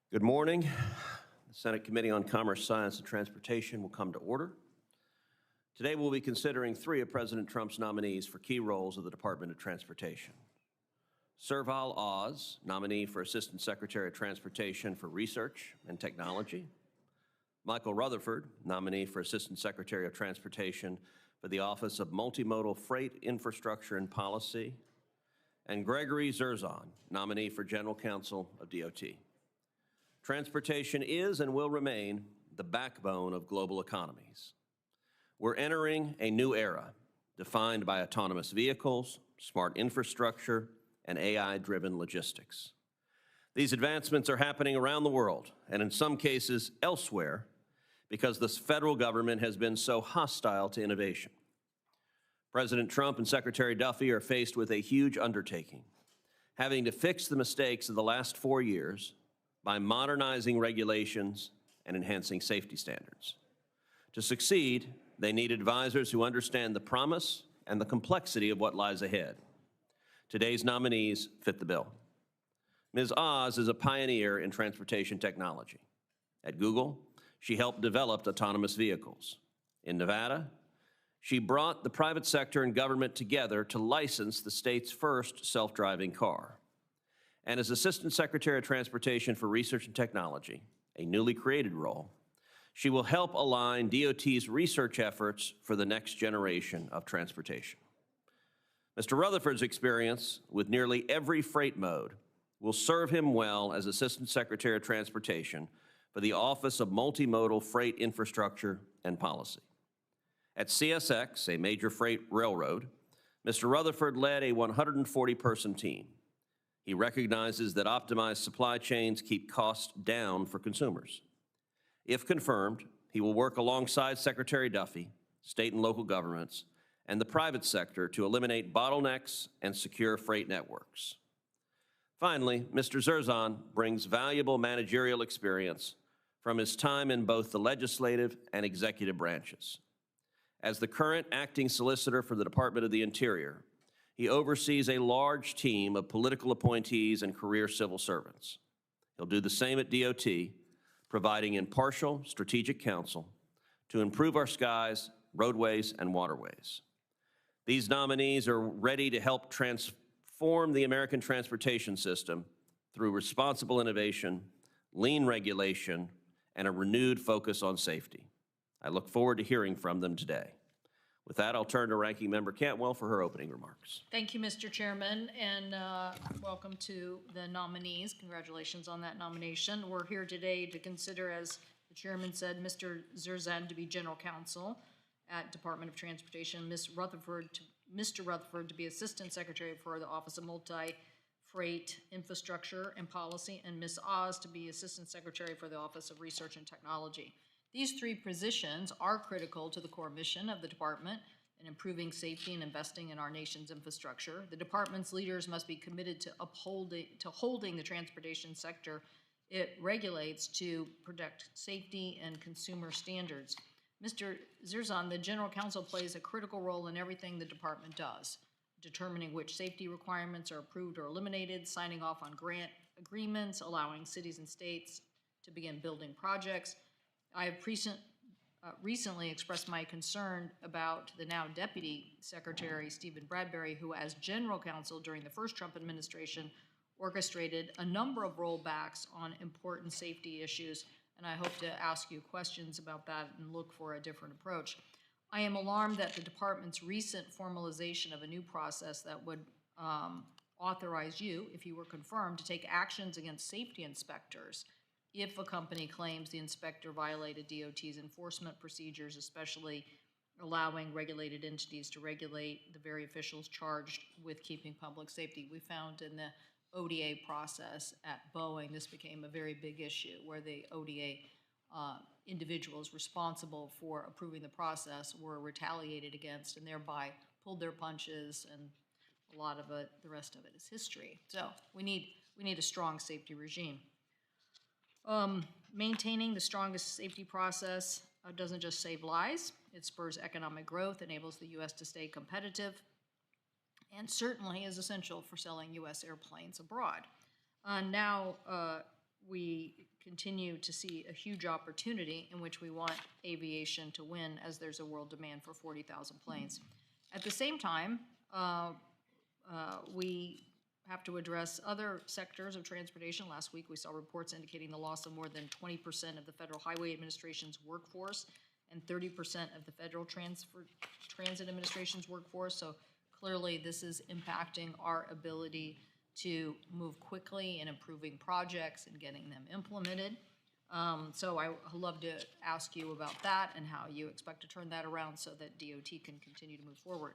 Good morning. The Senate Committee on Commerce, Science, and Transportation will come to order. Today we'll be considering three of President Trump's nominees for key roles of the Department of Transportation. Serval Oz, nominee for Assistant Secretary of Transportation for Research and Technology. Michael Rutherford, nominee for Assistant Secretary of Transportation for the Office of Multimodal Freight Infrastructure and Policy. And Gregory Zerzan, nominee for General Counsel of DOT. Transportation is and will remain the backbone of global economies. We're entering a new era defined by autonomous vehicles, smart infrastructure, and AI-driven logistics. These advancements are happening around the world, and in some cases elsewhere, because the federal government has been so hostile to innovation. President Trump and Secretary Duffy are faced with a huge undertaking, having to fix the mistakes of the last 4 years by modernizing regulations and enhancing safety standards. To succeed, they need advisors who understand the promise and the complexity of what lies ahead. Today's nominees fit the bill. Ms. Oz is a pioneer in transportation technology. At Google, she helped develop autonomous vehicles. In Nevada, she brought the private sector and government together to license the state's first self-driving car. And as Assistant Secretary of Transportation for Research and Technology, a newly created role, she will help align DOT's research efforts for the next generation of transportation. Mr. Rutherford's experience with nearly every freight mode will serve him well as Assistant Secretary of Transportation for the Office of Multimodal Freight Infrastructure and Policy. At CSX, a major freight railroad, Mr. Rutherford led a 140-person team. He recognizes that optimized supply chains keep costs down for consumers. If confirmed, he will work alongside Secretary Duffy, state and local governments, and the private sector to eliminate bottlenecks and secure freight networks. Finally, Mr. Zerzan brings valuable managerial experience from his time in both the legislative and executive branches. As the current acting solicitor for the Department of the Interior, he oversees a large team of political appointees and career civil servants. He'll do the same at DOT, providing impartial, strategic counsel to improve our skies, roadways, and waterways. These nominees are ready to help transform the American transportation system through responsible innovation, lean regulation, and a renewed focus on safety. I look forward to hearing from them today. With that, I'll turn to Ranking Member Cantwell for her opening remarks. Thank you, Mr. Chairman, and welcome to the nominees. Congratulations on that nomination. We're here today to consider, as the Chairman said, Mr. Zerzan to be General Counsel at Department of Transportation, Mr. Rutherford to be Assistant Secretary for the Office of Multi-Freight Infrastructure and Policy, and Ms. Oz to be Assistant Secretary for the Office of Research and Technology. These three positions are critical to the core mission of the department in improving safety and investing in our nation's infrastructure. The department's leaders must be committed to holding the transportation sector it regulates to protect safety and consumer standards. Mr. Zerzan, the General Counsel plays a critical role in everything the department does, determining which safety requirements are approved or eliminated, signing off on grant agreements, allowing cities and states to begin building projects. I have recently expressed my concern about the now Deputy Secretary, Stephen Bradbury, who as General Counsel during the first Trump administration orchestrated a number of rollbacks on important safety issues, and I hope to ask you questions about that and look for a different approach. I am alarmed that the department's recent formalization of a new process that would authorize you, if you were confirmed, to take actions against safety inspectors if a company claims the inspector violated DOT's enforcement procedures, especially allowing regulated entities to regulate the very officials charged with keeping public safety. We found in the ODA process at Boeing, this became a very big issue where the ODA individuals responsible for approving the process were retaliated against and thereby pulled their punches, and a lot of it, the rest of it is history. So we need a strong safety regime. Maintaining the strongest safety process doesn't just save lives, it spurs economic growth, enables the U.S. to stay competitive, and certainly is essential for selling U.S. airplanes abroad. Now we continue to see a huge opportunity in which we want aviation to win, as there's a world demand for 40,000 planes. At the same time, we have to address other sectors of transportation. Last week, we saw reports indicating the loss of more than 20% of the Federal Highway Administration's workforce and 30% of the Federal Transit Administration's workforce. So clearly, this is impacting our ability to move quickly in improving projects and getting them implemented. So I would love to ask you about that and how you expect to turn that around so that DOT can continue to move forward.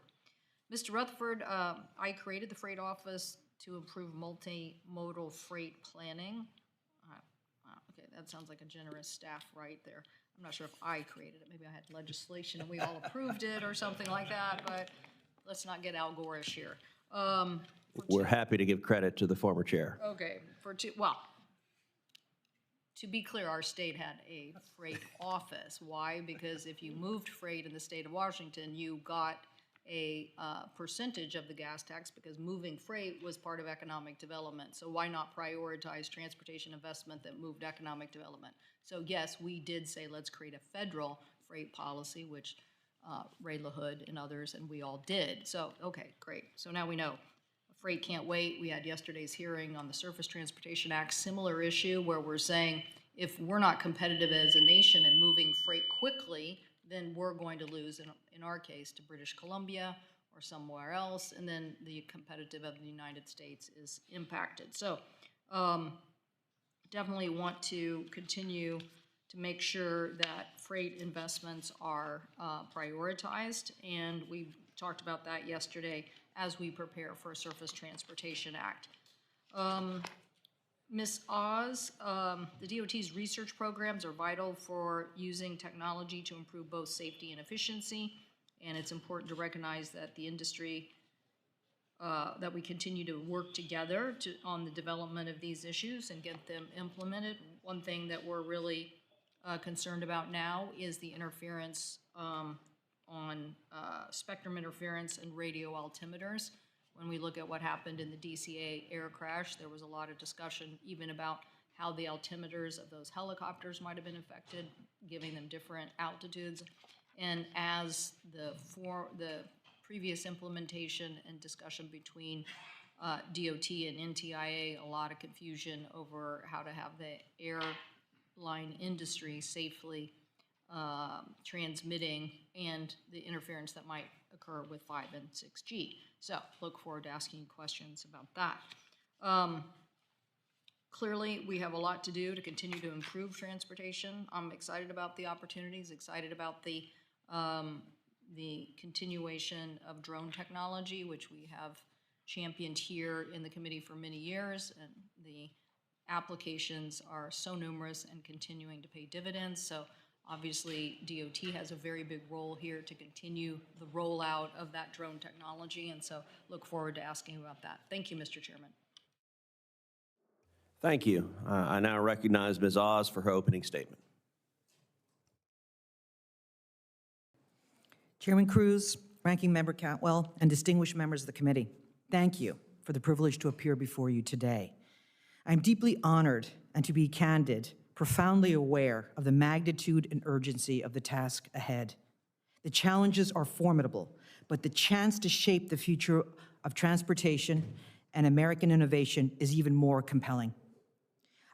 Mr. Rutherford, I created the Freight Office to improve multimodal freight planning. Okay, that sounds like a generous staff right there. I'm not sure if I created it. Maybe I had legislation and we all approved it or something like that, but let's not get Al Gore-ish here. We're happy to give credit to the former chair. Okay, well, to be clear, our state had a freight office. Why? Because if you moved freight in the state of Washington, you got a percentage of the gas tax because moving freight was part of economic development. So why not prioritize transportation investment that moved economic development? So yes, we did say let's create a federal freight policy, which Ray LaHood and others, and we all did. So, okay, great. So now we know. Freight can't wait. We had yesterday's hearing on the Surface Transportation Act, similar issue where we're saying if we're not competitive as a nation in moving freight quickly, then we're going to lose, in our case, to British Columbia or somewhere else, and then the competitive of the United States is impacted. So definitely want to continue to make sure that freight investments are prioritized, and we talked about that yesterday as we prepare for a Surface Transportation Act. Ms. Oz, the DOT's research programs are vital for using technology to improve both safety and efficiency, and it's important to recognize that the industry, that we continue to work together on the development of these issues and get them implemented. One thing that we're really concerned about now is the interference on spectrum interference and radio altimeters. When we look at what happened in the DCA air crash, there was a lot of discussion even about how the altimeters of those helicopters might have been affected, giving them different altitudes. And as the previous implementation and discussion between DOT and NTIA, a lot of confusion over how to have the airline industry safely transmitting and the interference that might occur with 5 and 6G. So look forward to asking you questions about that. Clearly, we have a lot to do to continue to improve transportation. I'm excited about the opportunities, excited about the continuation of drone technology, which we have championed here in the committee for many years, and the applications are so numerous and continuing to pay dividends. So obviously, DOT has a very big role here to continue the rollout of that drone technology, and so look forward to asking about that. Thank you, Mr. Chairman. Thank you. I now recognize Ms. Oz for her opening statement. Chairman Cruz, Ranking Member Cantwell, and distinguished members of the committee, thank you for the privilege to appear before you today. I'm deeply honored and, to be candid, profoundly aware of the magnitude and urgency of the task ahead. The challenges are formidable, but the chance to shape the future of transportation and American innovation is even more compelling.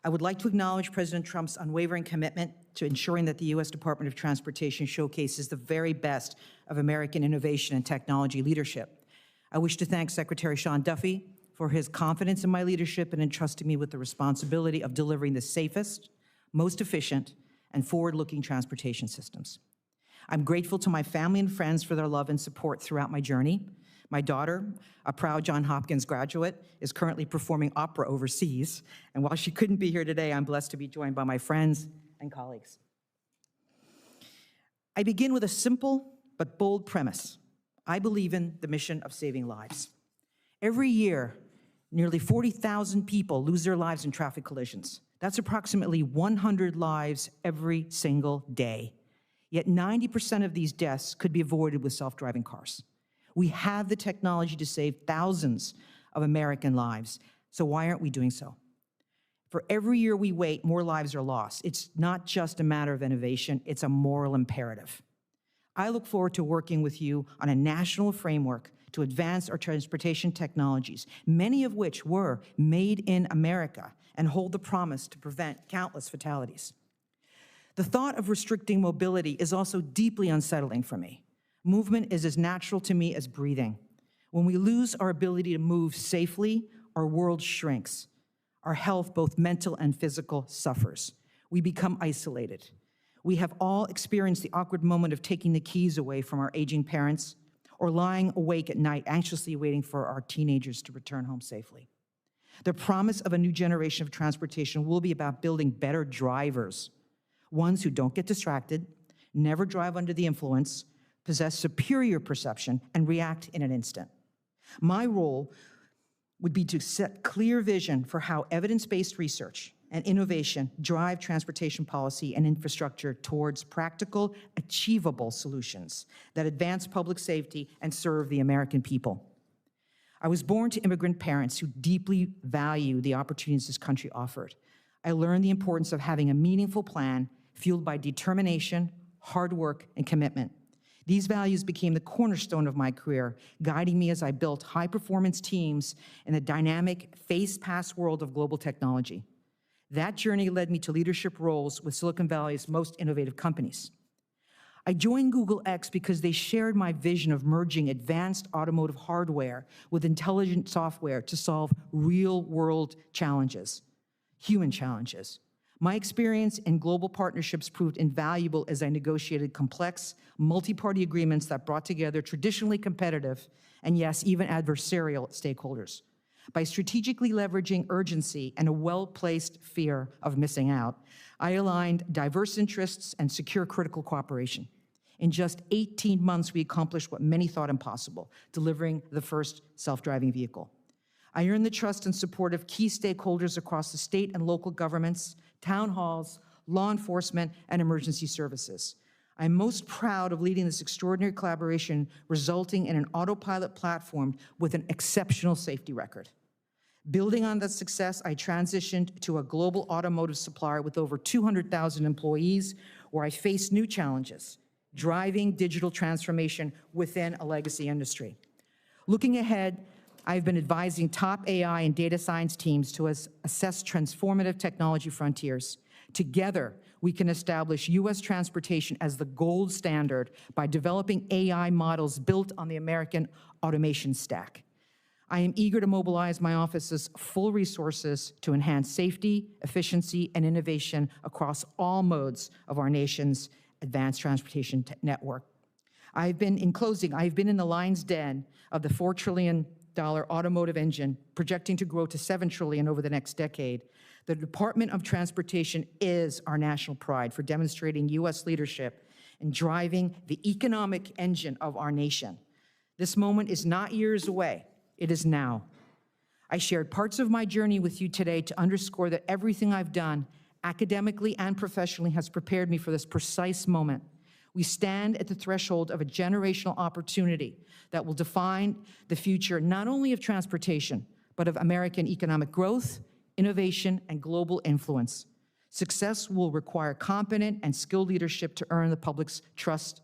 I would like to acknowledge President Trump's unwavering commitment to ensuring that the U.S. Department of Transportation showcases the very best of American innovation and technology leadership. I wish to thank Secretary Sean Duffy for his confidence in my leadership and entrusting me with the responsibility of delivering the safest, most efficient, and forward-looking transportation systems. I'm grateful to my family and friends for their love and support throughout my journey. My daughter, a proud Johns Hopkins graduate, is currently performing opera overseas, and while she couldn't be here today, I'm blessed to be joined by my friends and colleagues. I begin with a simple but bold premise. I believe in the mission of saving lives. Every year, nearly 40,000 people lose their lives in traffic collisions. That's approximately 100 lives every single day. Yet 90% of these deaths could be avoided with self-driving cars. We have the technology to save thousands of American lives, so why aren't we doing so? For every year we wait, more lives are lost. It's not just a matter of innovation, it's a moral imperative. I look forward to working with you on a national framework to advance our transportation technologies, many of which were made in America and hold the promise to prevent countless fatalities. The thought of restricting mobility is also deeply unsettling for me. Movement is as natural to me as breathing. When we lose our ability to move safely, our world shrinks. Our health, both mental and physical, suffers. We become isolated. We have all experienced the awkward moment of taking the keys away from our aging parents or lying awake at night anxiously waiting for our teenagers to return home safely. The promise of a new generation of transportation will be about building better drivers, ones who don't get distracted, never drive under the influence, possess superior perception, and react in an instant. My role would be to set clear vision for how evidence-based research and innovation drive transportation policy and infrastructure towards practical, achievable solutions that advance public safety and serve the American people. I was born to immigrant parents who deeply value the opportunities this country offered. I learned the importance of having a meaningful plan fueled by determination, hard work, and commitment. These values became the cornerstone of my career, guiding me as I built high-performance teams in the dynamic, fast-paced world of global technology. That journey led me to leadership roles with Silicon Valley's most innovative companies. I joined Google X because they shared my vision of merging advanced automotive hardware with intelligent software to solve real-world challenges, human challenges. My experience in global partnerships proved invaluable as I negotiated complex, multi-party agreements that brought together traditionally competitive and, yes, even adversarial stakeholders. By strategically leveraging urgency and a well-placed fear of missing out, I aligned diverse interests and secure critical cooperation. In just 18 months, we accomplished what many thought impossible, delivering the first self-driving vehicle. I earned the trust and support of key stakeholders across the state and local governments, town halls, law enforcement, and emergency services. I'm most proud of leading this extraordinary collaboration, resulting in an autopilot platform with an exceptional safety record. Building on that success, I transitioned to a global automotive supplier with over 200,000 employees, where I faced new challenges, driving digital transformation within a legacy industry. Looking ahead, I've been advising top AI and data science teams to assess transformative technology frontiers. Together, we can establish U.S. transportation as the gold standard by developing AI models built on the American automation stack. I am eager to mobilize my office's full resources to enhance safety, efficiency, and innovation across all modes of our nation's advanced transportation network. In closing, I've been in the lion's den of the $4 trillion automotive engine, projecting to grow to $7 trillion over the next decade. The Department of Transportation is our national pride for demonstrating U.S. leadership and driving the economic engine of our nation. This moment is not years away, it is now. I shared parts of my journey with you today to underscore that everything I've done, academically and professionally, has prepared me for this precise moment. We stand at the threshold of a generational opportunity that will define the future not only of transportation, but of American economic growth, innovation, and global influence. Success will require competent and skilled leadership to earn the public's trust.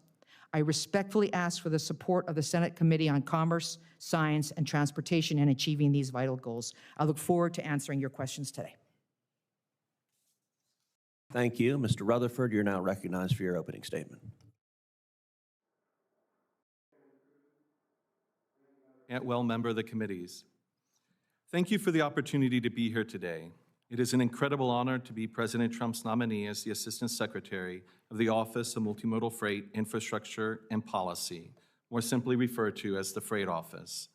I respectfully ask for the support of the Senate Committee on Commerce, Science, and Transportation in achieving these vital goals. I look forward to answering your questions today. Thank you. Mr. Rutherford, you're now recognized for your opening statement. Well, member of the committees. Thank you for the opportunity to be here today. It is an incredible honor to be President Trump's nominee as the Assistant Secretary of the Office of Multimodal Freight, Infrastructure, and Policy, more simply referred to as the Freight Office.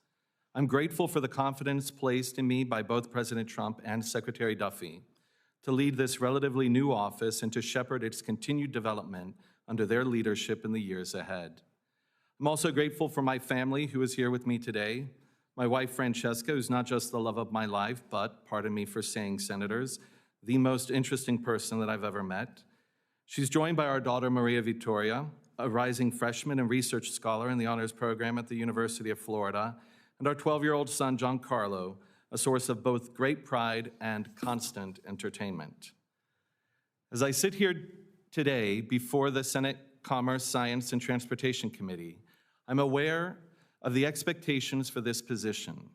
I'm grateful for the confidence placed in me by both President Trump and Secretary Duffy to lead this relatively new office and to shepherd its continued development under their leadership in the years ahead. I'm also grateful for my family who is here with me today. My wife, Francesca, who's not just the love of my life, but, pardon me for saying, senators, the most interesting person that I've ever met. She's joined by our daughter, Maria Victoria, a rising freshman and research scholar in the honors program at the University of Florida, and our 12-year-old son, Giancarlo, a source of both great pride and constant entertainment. As I sit here today before the Senate Commerce, Science, and Transportation Committee, I'm aware of the expectations for this position,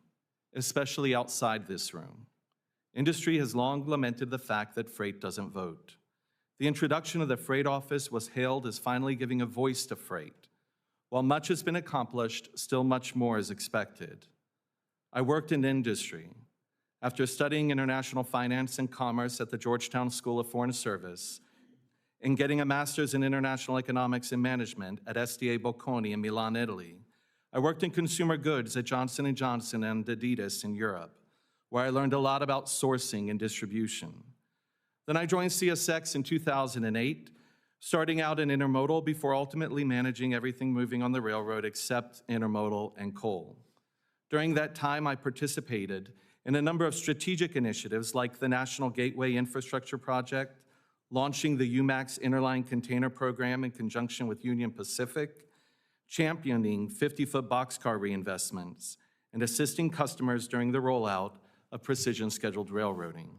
especially outside this room. Industry has long lamented the fact that freight doesn't vote. The introduction of the Freight Office was hailed as finally giving a voice to freight. While much has been accomplished, still much more is expected. I worked in industry. After studying international finance and commerce at the Georgetown School of Foreign Service and getting a master's in international economics and management at SDA Bocconi in Milan, Italy, I worked in consumer goods at Johnson & Johnson and Adidas in Europe, where I learned a lot about sourcing and distribution. Then I joined CSX in 2008, starting out in intermodal before ultimately managing everything moving on the railroad except intermodal and coal. During that time, I participated in a number of strategic initiatives like the National Gateway Infrastructure Project, launching the UMAX Interline Container Program in conjunction with Union Pacific, championing 50-foot boxcar reinvestments, and assisting customers during the rollout of precision scheduled railroading.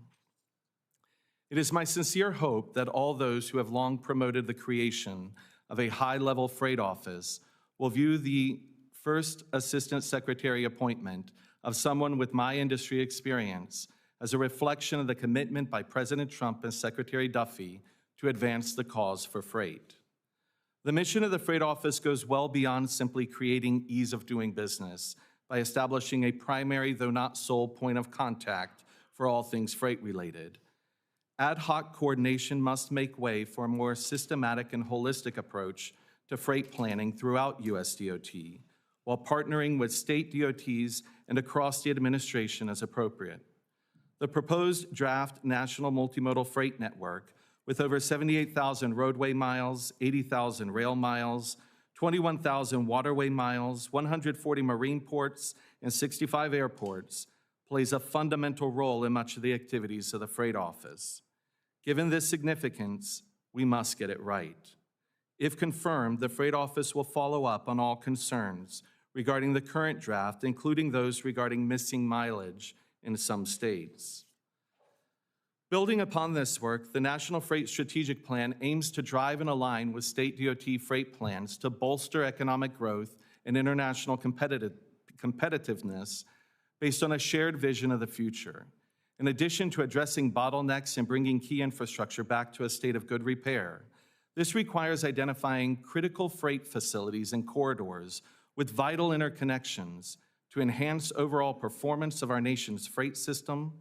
It is my sincere hope that all those who have long promoted the creation of a high-level freight office will view the first Assistant Secretary appointment of someone with my industry experience as a reflection of the commitment by President Trump and Secretary Duffy to advance the cause for freight. The mission of the Freight Office goes well beyond simply creating ease of doing business by establishing a primary, though not sole, point of contact for all things freight-related. Ad hoc coordination must make way for a more systematic and holistic approach to freight planning throughout USDOT, while partnering with state DOTs and across the administration as appropriate. The proposed draft National Multimodal Freight Network, with over 78,000 roadway miles, 80,000 rail miles, 21,000 waterway miles, 140 marine ports, and 65 airports, plays a fundamental role in much of the activities of the Freight Office. Given this significance, we must get it right. If confirmed, the Freight Office will follow up on all concerns regarding the current draft, including those regarding missing mileage in some states. Building upon this work, the National Freight Strategic Plan aims to drive and align with state DOT freight plans to bolster economic growth and international competitiveness based on a shared vision of the future. In addition to addressing bottlenecks and bringing key infrastructure back to a state of good repair, this requires identifying critical freight facilities and corridors with vital interconnections to enhance overall performance of our nation's freight system.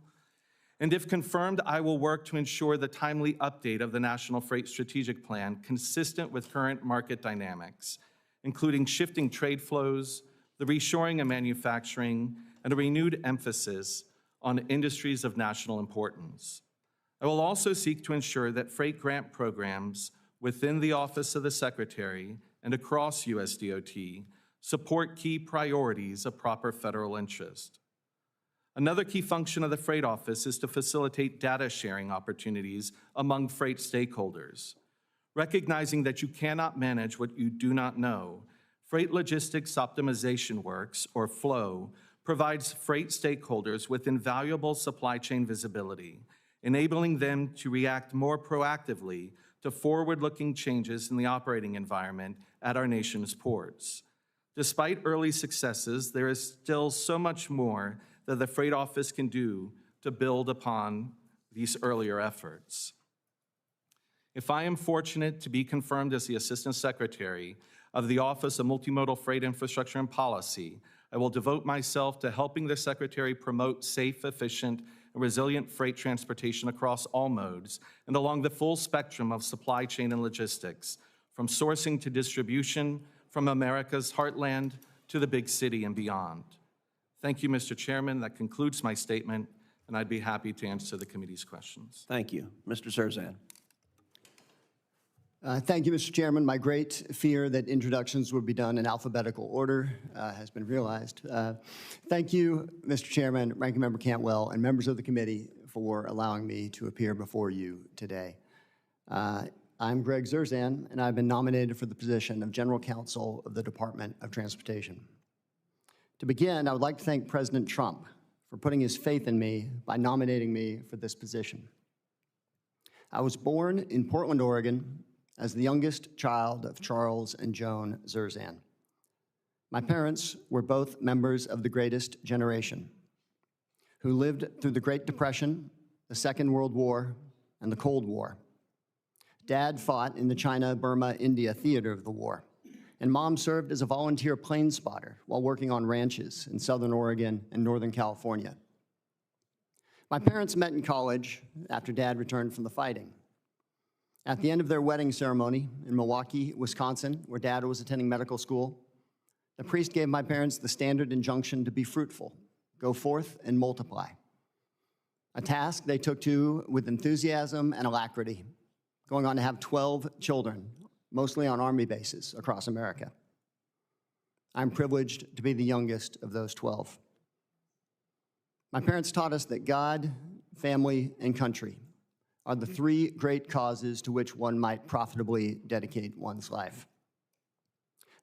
And if confirmed, I will work to ensure the timely update of the National Freight Strategic Plan consistent with current market dynamics, including shifting trade flows, the reshoring of manufacturing, and a renewed emphasis on industries of national importance. I will also seek to ensure that freight grant programs within the Office of the Secretary and across USDOT support key priorities of proper federal interest. Another key function of the Freight Office is to facilitate data sharing opportunities among freight stakeholders. Recognizing that you cannot manage what you do not know, Freight Logistics Optimization Works, or FLOW, provides freight stakeholders with invaluable supply chain visibility, enabling them to react more proactively to forward-looking changes in the operating environment at our nation's ports. Despite early successes, there is still so much more that the Freight Office can do to build upon these earlier efforts. If I am fortunate to be confirmed as the Assistant Secretary of the Office of Multimodal Freight Infrastructure and Policy, I will devote myself to helping the Secretary promote safe, efficient, and resilient freight transportation across all modes and along the full spectrum of supply chain and logistics, from sourcing to distribution, from America's heartland to the big city and beyond. Thank you, Mr. Chairman. That concludes my statement, and I'd be happy to answer the committee's questions. Thank you. Mr. Zerzan. Thank you, Mr. Chairman. My great fear that introductions would be done in alphabetical order has been realized. Thank you, Mr. Chairman, Ranking Member Cantwell, and members of the committee for allowing me to appear before you today. I'm Greg Zerzan, and I've been nominated for the position of General Counsel of the Department of Transportation. To begin, I would like to thank President Trump for putting his faith in me by nominating me for this position. I was born in Portland, Oregon, as the youngest child of Charles and Joan Zerzan. My parents were both members of the greatest generation, who lived through the Great Depression, the Second World War, and the Cold War. Dad fought in the China-Burma-India theater of the war, and Mom served as a volunteer plane spotter while working on ranches in Southern Oregon and Northern California. My parents met in college after Dad returned from the fighting. At the end of their wedding ceremony in Milwaukee, Wisconsin, where Dad was attending medical school, the priest gave my parents the standard injunction to be fruitful, go forth and multiply, a task they took to with enthusiasm and alacrity, going on to have 12 children, mostly on Army bases across America. I'm privileged to be the youngest of those 12. My parents taught us that God, family, and country are the three great causes to which one might profitably dedicate one's life.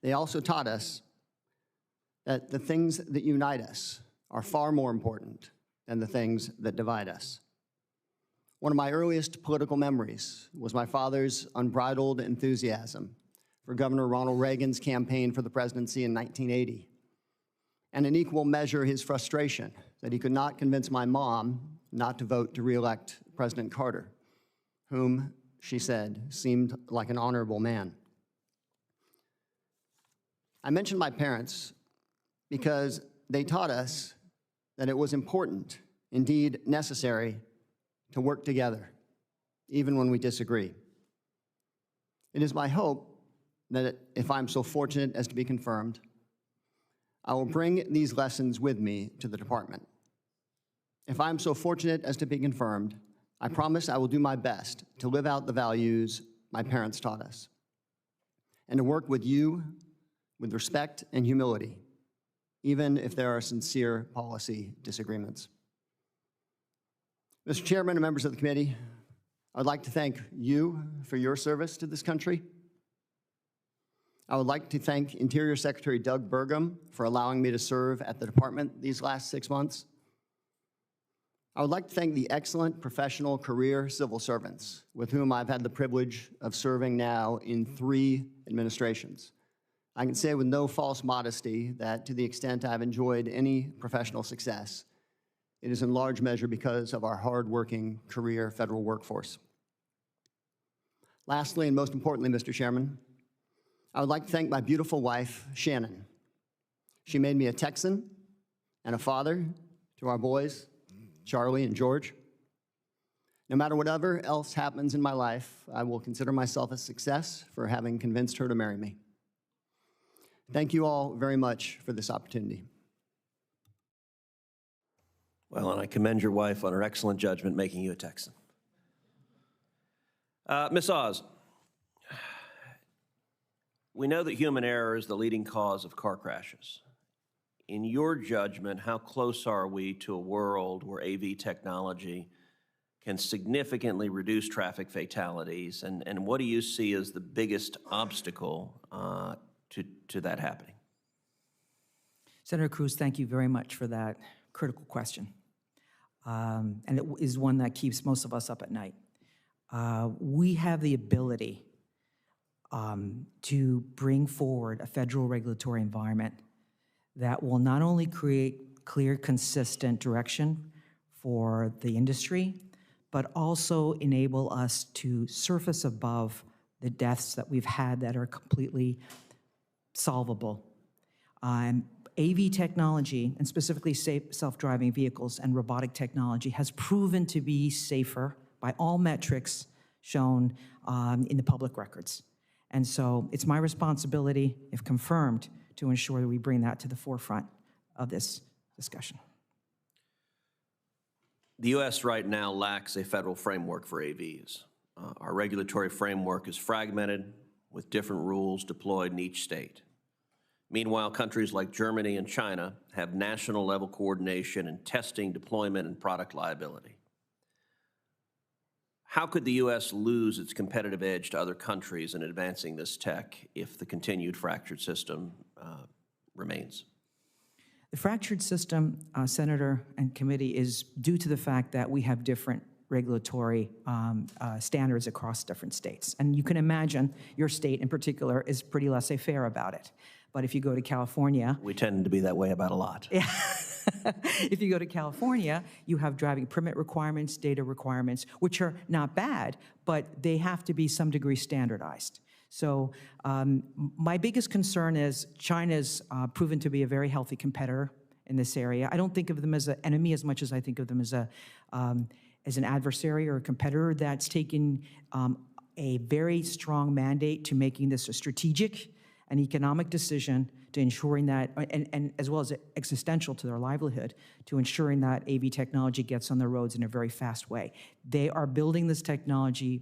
They also taught us that the things that unite us are far more important than the things that divide us. One of my earliest political memories was my father's unbridled enthusiasm for Governor Ronald Reagan's campaign for the presidency in 1980, and in equal measure his frustration that he could not convince my mom not to vote to re-elect President Carter, whom, she said, seemed like an honorable man. I mentioned my parents because they taught us that it was important, indeed necessary, to work together, even when we disagree. It is my hope that if I'm so fortunate as to be confirmed, I will bring these lessons with me to the department. If I'm so fortunate as to be confirmed, I promise I will do my best to live out the values my parents taught us, and to work with you with respect and humility, even if there are sincere policy disagreements. Mr. Chairman and members of the committee, I'd like to thank you for your service to this country. I would like to thank Interior Secretary Doug Burgum for allowing me to serve at the department these last 6 months. I would like to thank the excellent professional career civil servants with whom I've had the privilege of serving now in 3 administrations. I can say with no false modesty that to the extent I've enjoyed any professional success, it is in large measure because of our hard-working career federal workforce. Lastly, and most importantly, Mr. Chairman, I would like to thank my beautiful wife, Shannon. She made me a Texan and a father to our boys, Charlie and George. No matter whatever else happens in my life, I will consider myself a success for having convinced her to marry me. Thank you all very much for this opportunity. Well, and I commend your wife on her excellent judgment making you a Texan. Ms. Oz, we know that human error is the leading cause of car crashes. In your judgment, how close are we to a world where AV technology can significantly reduce traffic fatalities, and what do you see as the biggest obstacle to that happening? Senator Cruz, thank you very much for that critical question. And it is one that keeps most of us up at night. We have the ability to bring forward a federal regulatory environment that will not only create clear, consistent direction for the industry, but also enable us to surface above the deaths that we've had that are completely solvable. AV technology, and specifically self-driving vehicles and robotic technology, has proven to be safer by all metrics shown in the public records. And so it's my responsibility, if confirmed, to ensure that we bring that to the forefront of this discussion. The U.S. right now lacks a federal framework for AVs. Our regulatory framework is fragmented with different rules deployed in each state. Meanwhile, countries like Germany and China have national-level coordination in testing, deployment, and product liability. How could the U.S. lose its competitive edge to other countries in advancing this tech if the continued fractured system remains? The fractured system, Senator and committee, is due to the fact that we have different regulatory standards across different states. And you can imagine your state in particular is pretty laissez-faire about it. But if you go to California, We tend to be that way about a lot. if you go to California, you have driving permit requirements, data requirements, which are not bad, but they have to be some degree standardized. So my biggest concern is China's proven to be a very healthy competitor in this area. I don't think of them as an enemy as much as I think of them as an adversary or a competitor that's taken a very strong mandate to making this a strategic and economic decision to ensuring that, and as well as existential to their livelihood, to ensuring that AV technology gets on the roads in a very fast way. They are building this technology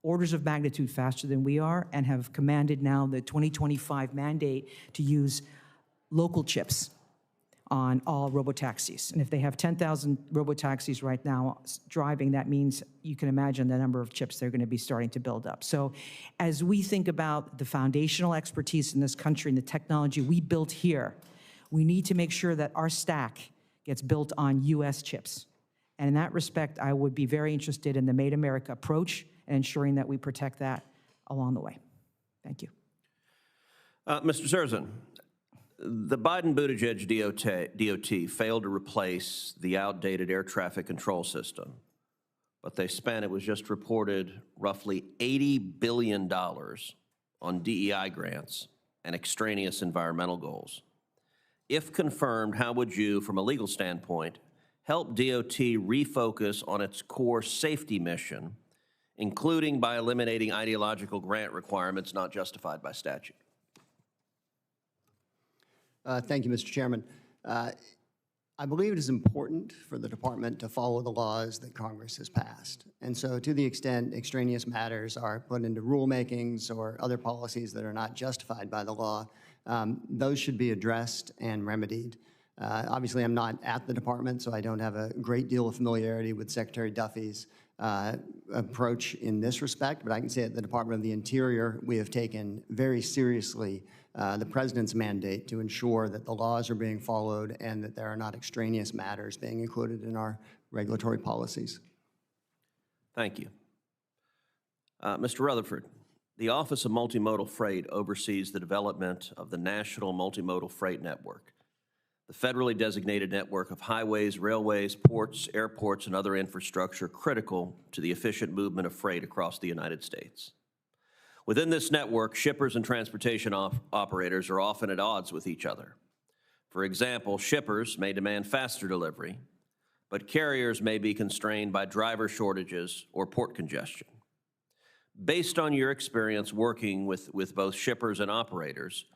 orders of magnitude faster than we are and have commanded now the 2025 mandate to use local chips on all robotaxis. And if they have 10,000 robotaxis right now driving, that means you can imagine the number of chips they're going to be starting to build up. So as we think about the foundational expertise in this country and the technology we built here, we need to make sure that our stack gets built on US chips. And in that respect, I would be very interested in the Made America approach and ensuring that we protect that along the way. Thank you. Mr. Zerzan, the Biden-Buttigieg DOT failed to replace the outdated air traffic control system, but they spent, it was just reported, roughly $80 billion on DEI grants and extraneous environmental goals. If confirmed, how would you, from a legal standpoint, help DOT refocus on its core safety mission, including by eliminating ideological grant requirements not justified by statute? Thank you, Mr. Chairman. I believe it is important for the department to follow the laws that Congress has passed. And so to the extent extraneous matters are put into rulemakings or other policies that are not justified by the law, those should be addressed and remedied. Obviously, I'm not at the department, so I don't have a great deal of familiarity with Secretary Duffy's approach in this respect, but I can say at the Department of the Interior, we have taken very seriously the President's mandate to ensure that the laws are being followed and that there are not extraneous matters being included in our regulatory policies. Thank you. Mr. Rutherford, the Office of Multimodal Freight oversees the development of the National Multimodal Freight Network, the federally designated network of highways, railways, ports, airports, and other infrastructure critical to the efficient movement of freight across the United States. Within this network, shippers and transportation operators are often at odds with each other. For example, shippers may demand faster delivery, but carriers may be constrained by driver shortages or port congestion. Based on your experience working with both shippers and operators,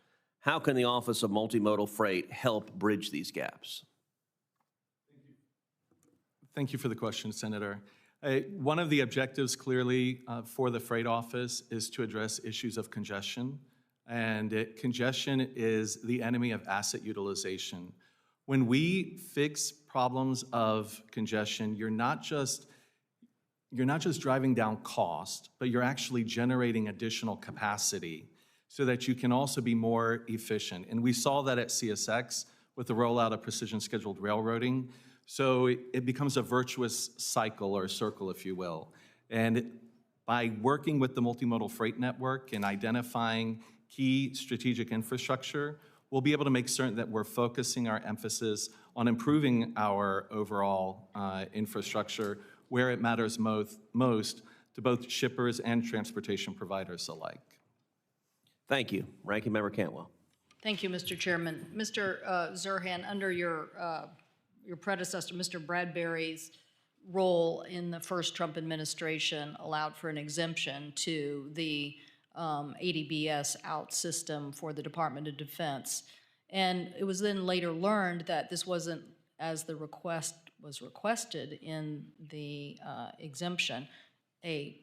how can the Office of Multimodal Freight help bridge these gaps? Thank you for the question, Senator. One of the objectives clearly for the Freight Office is to address issues of congestion, and congestion is the enemy of asset utilization. When we fix problems of congestion, you're not just driving down cost, but you're actually generating additional capacity so that you can also be more efficient. And we saw that at CSX with the rollout of precision scheduled railroading. So it becomes a virtuous cycle or circle, if you will. And by working with the Multimodal Freight Network and identifying key strategic infrastructure, we'll be able to make certain that we're focusing our emphasis on improving our overall infrastructure where it matters most to both shippers and transportation providers alike. Thank you. Ranking Member Cantwell. Thank you, Mr. Chairman. Mr. Zerhan, under your predecessor, Mr. Bradbury's role in the first Trump administration allowed for an exemption to the ADBS out system for the Department of Defense. And it was then later learned that this wasn't as the request was requested in the exemption, a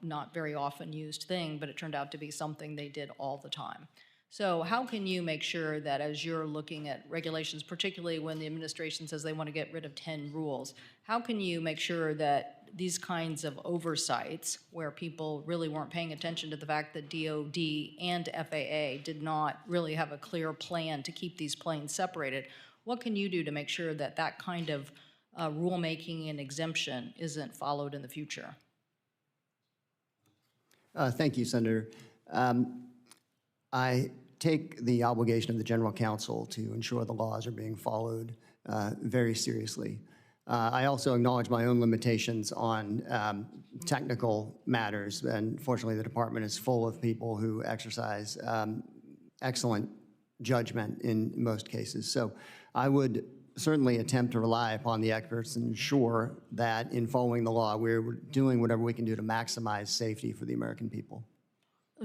not very often used thing, but it turned out to be something they did all the time. So how can you make sure that as you're looking at regulations, particularly when the administration says they want to get rid of 10 rules, how can you make sure that these kinds of oversights where people really weren't paying attention to the fact that DOD and FAA did not really have a clear plan to keep these planes separated. What can you do to make sure that that kind of rulemaking and exemption isn't followed in the future? Thank you, Senator. I take the obligation of the General Counsel to ensure the laws are being followed very seriously. I also acknowledge my own limitations on technical matters, and fortunately the department is full of people who exercise excellent judgment in most cases. So I would certainly attempt to rely upon the experts and ensure that in following the law, we're doing whatever we can do to maximize safety for the American people.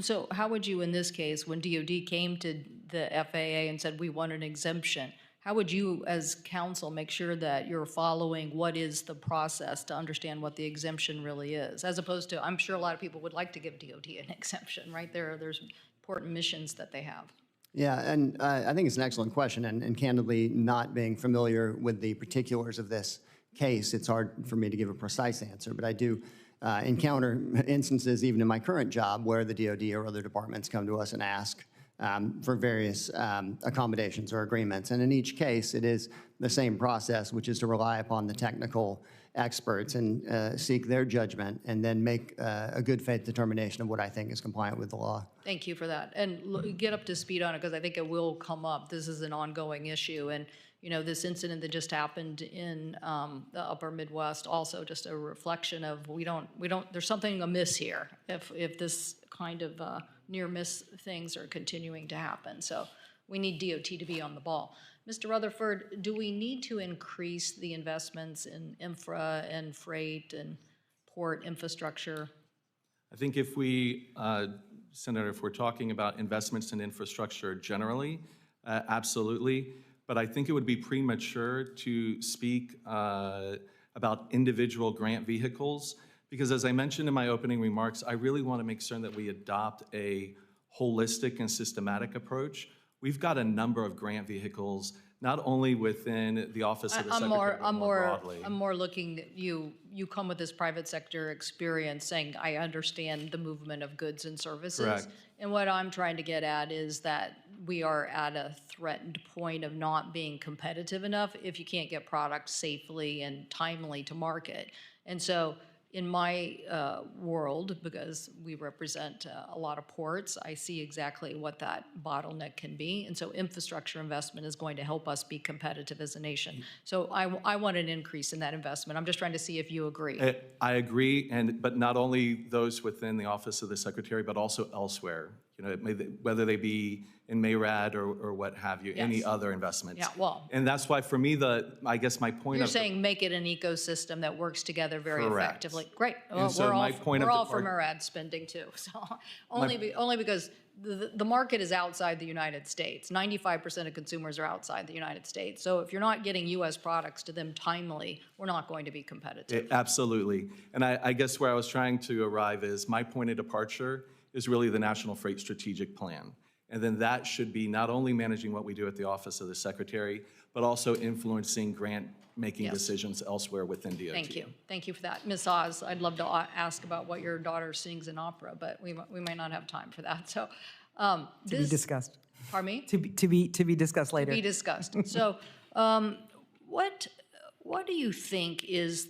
So how would you, in this case, when DOD came to the FAA and said, we want an exemption, how would you, as counsel, make sure that you're following what is the process to understand what the exemption really is? As opposed to, I'm sure a lot of people would like to give DOD an exemption, right? There's important missions that they have. Yeah, and I think it's an excellent question, and candidly, not being familiar with the particulars of this case, it's hard for me to give a precise answer, but I do encounter instances, even in my current job, where the DOD or other departments come to us and ask for various accommodations or agreements. And in each case, it is the same process, which is to rely upon the technical experts and seek their judgment and then make a good faith determination of what I think is compliant with the law. Thank you for that. And get up to speed on it, because I think it will come up. This is an ongoing issue. And, you know, this incident that just happened in the upper Midwest, also just a reflection of there's something amiss here if this kind of near miss things are continuing to happen. So we need DOT to be on the ball. Mr. Rutherford, do we need to increase the investments in infra and freight and port infrastructure? I think if Senator, if we're talking about investments in infrastructure generally, absolutely. But I think it would be premature to speak about individual grant vehicles, because as I mentioned in my opening remarks, I really want to make certain that we adopt a holistic and systematic approach. We've got a number of grant vehicles, not only within the Office of the Secretary, but more broadly. I'm more looking at you come with this private sector experience saying, I understand the movement of goods and services. Correct. And what I'm trying to get at is that we are at a threatened point of not being competitive enough if you can't get products safely and timely to market. And so in my world, because we represent a lot of ports, I see exactly what that bottleneck can be. And so infrastructure investment is going to help us be competitive as a nation. So I want an increase in that investment. I'm just trying to see if you agree. I agree, but not only those within the Office of the Secretary, but also elsewhere. You know, whether they be in MARAD or what have you, any other investments. Yeah, well. And that's why for me, I guess my point You're saying make it an ecosystem that works together very Correct. effectively. Great. And so We're all for MARAD spending too. So only because the market is outside the United States. 95% of consumers are outside the United States. So if you're not getting U.S. products to them timely, we're not going to be competitive. Absolutely. And I guess where I was trying to arrive is my point of departure is really the National Freight Strategic Plan. And then that should be not only managing what we do at the Office of the Secretary, but also influencing grant-making decisions elsewhere within DOT. Thank you. Thank you for that. Ms. Oz, I'd love to ask about what your daughter sings in opera, but we might not have time for that. So To be discussed. Pardon me? To be discussed later. To be discussed. So what do you think is,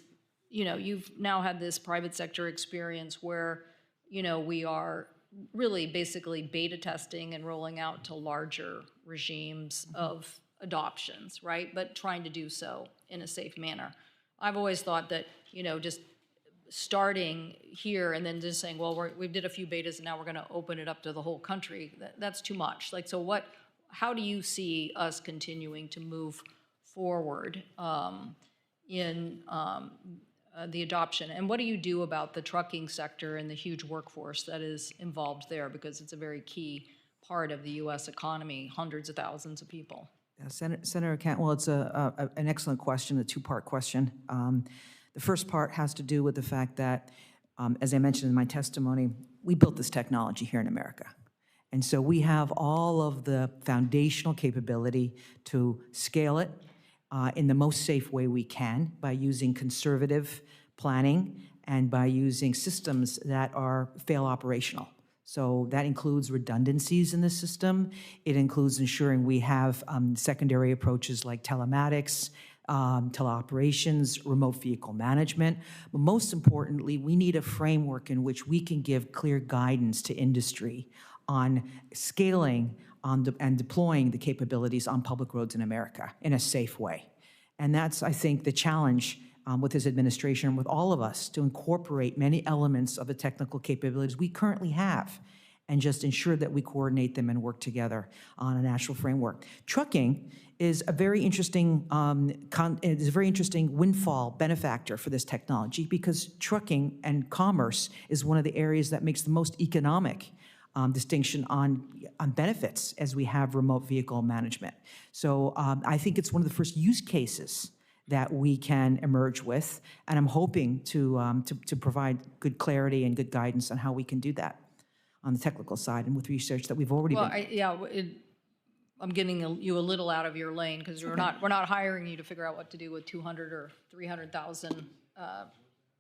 you know, you've now had this private sector experience where, you know, we are really basically beta testing and rolling out to larger regimes of adoptions, right? But trying to do so in a safe manner. I've always thought that, you know, just starting here and then just saying, well, we did a few betas and now we're going to open it up to the whole country, that's too much. Like, so how do you see us continuing to move forward in the adoption? And what do you do about the trucking sector and the huge workforce that is involved there? Because it's a very key part of the U.S. economy, hundreds of thousands of people. Yeah, Senator Cantwell, it's an excellent question, a two-part question. The first part has to do with the fact that, as I mentioned in my testimony, we built this technology here in America. And so we have all of the foundational capability to scale it in the most safe way we can by using conservative planning and by using systems that are fail operational. So that includes redundancies in the system. It includes ensuring we have secondary approaches like telematics, teleoperations, remote vehicle management. But most importantly, we need a framework in which we can give clear guidance to industry on scaling and deploying the capabilities on public roads in America in a safe way. And that's, I think, the challenge with this administration, with all of us, to incorporate many elements of the technical capabilities we currently have and just ensure that we coordinate them and work together on a national framework. Trucking is a very interesting windfall benefactor for this technology, because trucking and commerce is one of the areas that makes the most economic distinction on benefits as we have remote vehicle management. So I think it's one of the first use cases that we can emerge with, and I'm hoping to provide good clarity and good guidance on how we can do that on the technical side and with research that we've already been. I'm getting you a little out of your lane, because we're not hiring you to figure out what to do with 200 or 300,000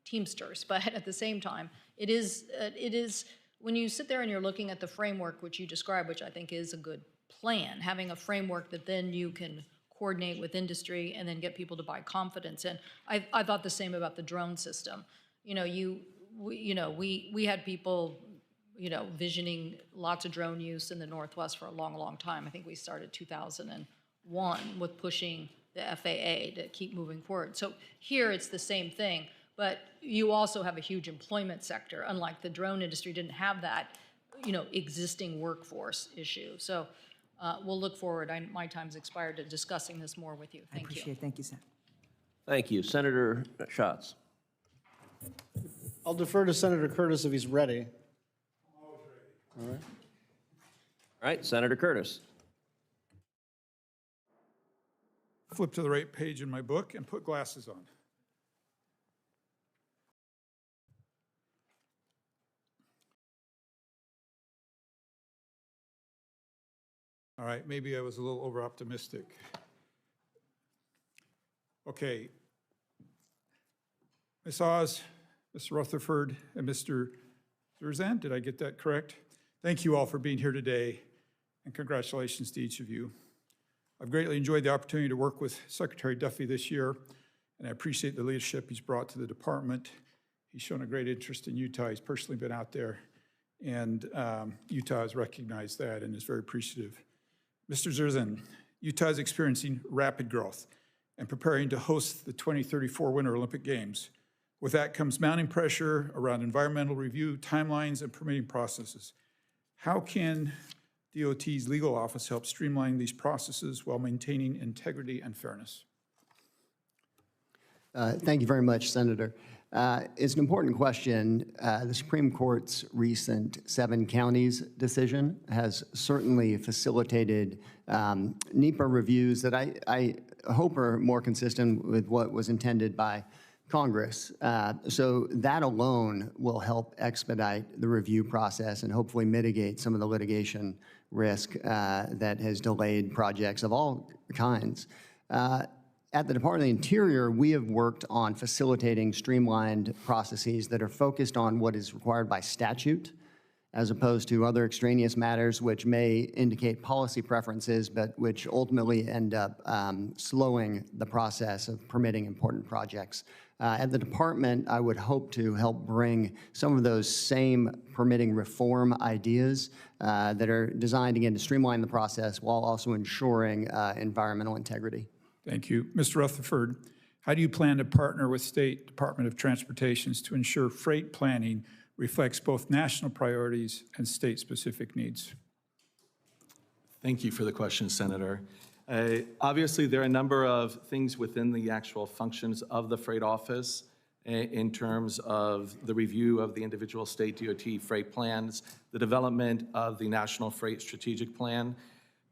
Teamsters. But at the same time, it is when you sit there and you're looking at the framework which you described, which I think is a good plan, having a framework that then you can coordinate with industry and then get people to buy confidence in. I thought the same about the drone system. We had people visioning lots of drone use in the Northwest for a long, long time. I think we started 2001 with pushing the FAA to keep moving forward. So here it's the same thing, but you also have a huge employment sector. Unlike the drone industry, didn't have that, existing workforce issue. So we'll look forward. My time's expired to discussing this more with you. Thank you. I appreciate it. Thank you, Senator. Thank you. Senator Schatz. I'll defer to Senator Curtis if he's ready. All right, Senator Curtis. Flip to the right page in my book and put glasses on. All right, maybe I was a little over-optimistic. Okay. Ms. Oz, Mr. Rutherford, and Mr. Zerzan, did I get that correct? Thank you all for being here today, and congratulations to each of you. I've greatly enjoyed the opportunity to work with Secretary Duffy this year, and I appreciate the leadership he's brought to the department. He's shown a great interest in Utah. He's personally been out there, and Utah has recognized that and is very appreciative. Mr. Zerzan, Utah is experiencing rapid growth and preparing to host the 2034 Winter Olympic Games. With that comes mounting pressure around environmental review, timelines, and permitting processes. How can DOT's legal office help streamline these processes while maintaining integrity and fairness? Thank you very much, Senator. It's an important question. The Supreme Court's recent 7 counties decision has certainly facilitated NEPA reviews that I hope are more consistent with what was intended by Congress. So that alone will help expedite the review process and hopefully mitigate some of the litigation risk that has delayed projects of all kinds. At the Department of the Interior, we have worked on facilitating streamlined processes that are focused on what is required by statute, as opposed to other extraneous matters which may indicate policy preferences, but which ultimately end up slowing the process of permitting important projects. At the department, I would hope to help bring some of those same permitting reform ideas that are designed, again, to streamline the process while also ensuring environmental integrity. Thank you. Mr. Rutherford, how do you plan to partner with State Department of Transportation to ensure freight planning reflects both national priorities and state-specific needs? Thank you for the question, Senator. Obviously, there are a number of things within the actual functions of the freight office in terms of the review of the individual state DOT freight plans, the development of the National Freight Strategic Plan.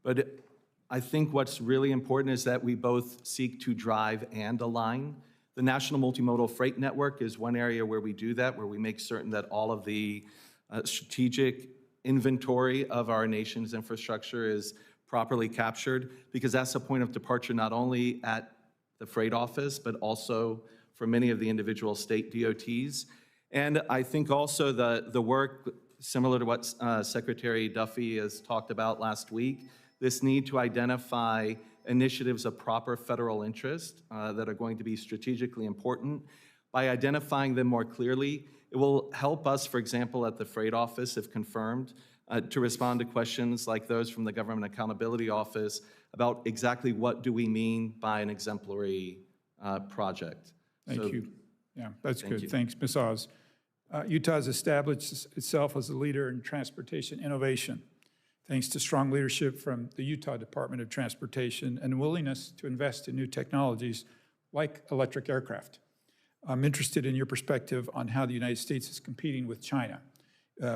But I think what's really important is that we both seek to drive and align. The National Multimodal Freight Network is one area where we do that, where we make certain that all of the strategic inventory of our nation's infrastructure is properly captured, because that's a point of departure not only at the freight office, but also for many of the individual state DOTs. And I think also the work, similar to what Secretary Duffy has talked about last week, this need to identify initiatives of proper federal interest that are going to be strategically important. By identifying them more clearly, it will help us, for example, at the Freight Office, if confirmed, to respond to questions like those from the Government Accountability Office about exactly what do we mean by an exemplary project. Thank you. Yeah, that's Thank good. you. Thanks, Ms. Oz. Utah has established itself as a leader in transportation innovation, thanks to strong leadership from the Utah Department of Transportation and willingness to invest in new technologies like electric aircraft. I'm interested in your perspective on how the United States is competing with China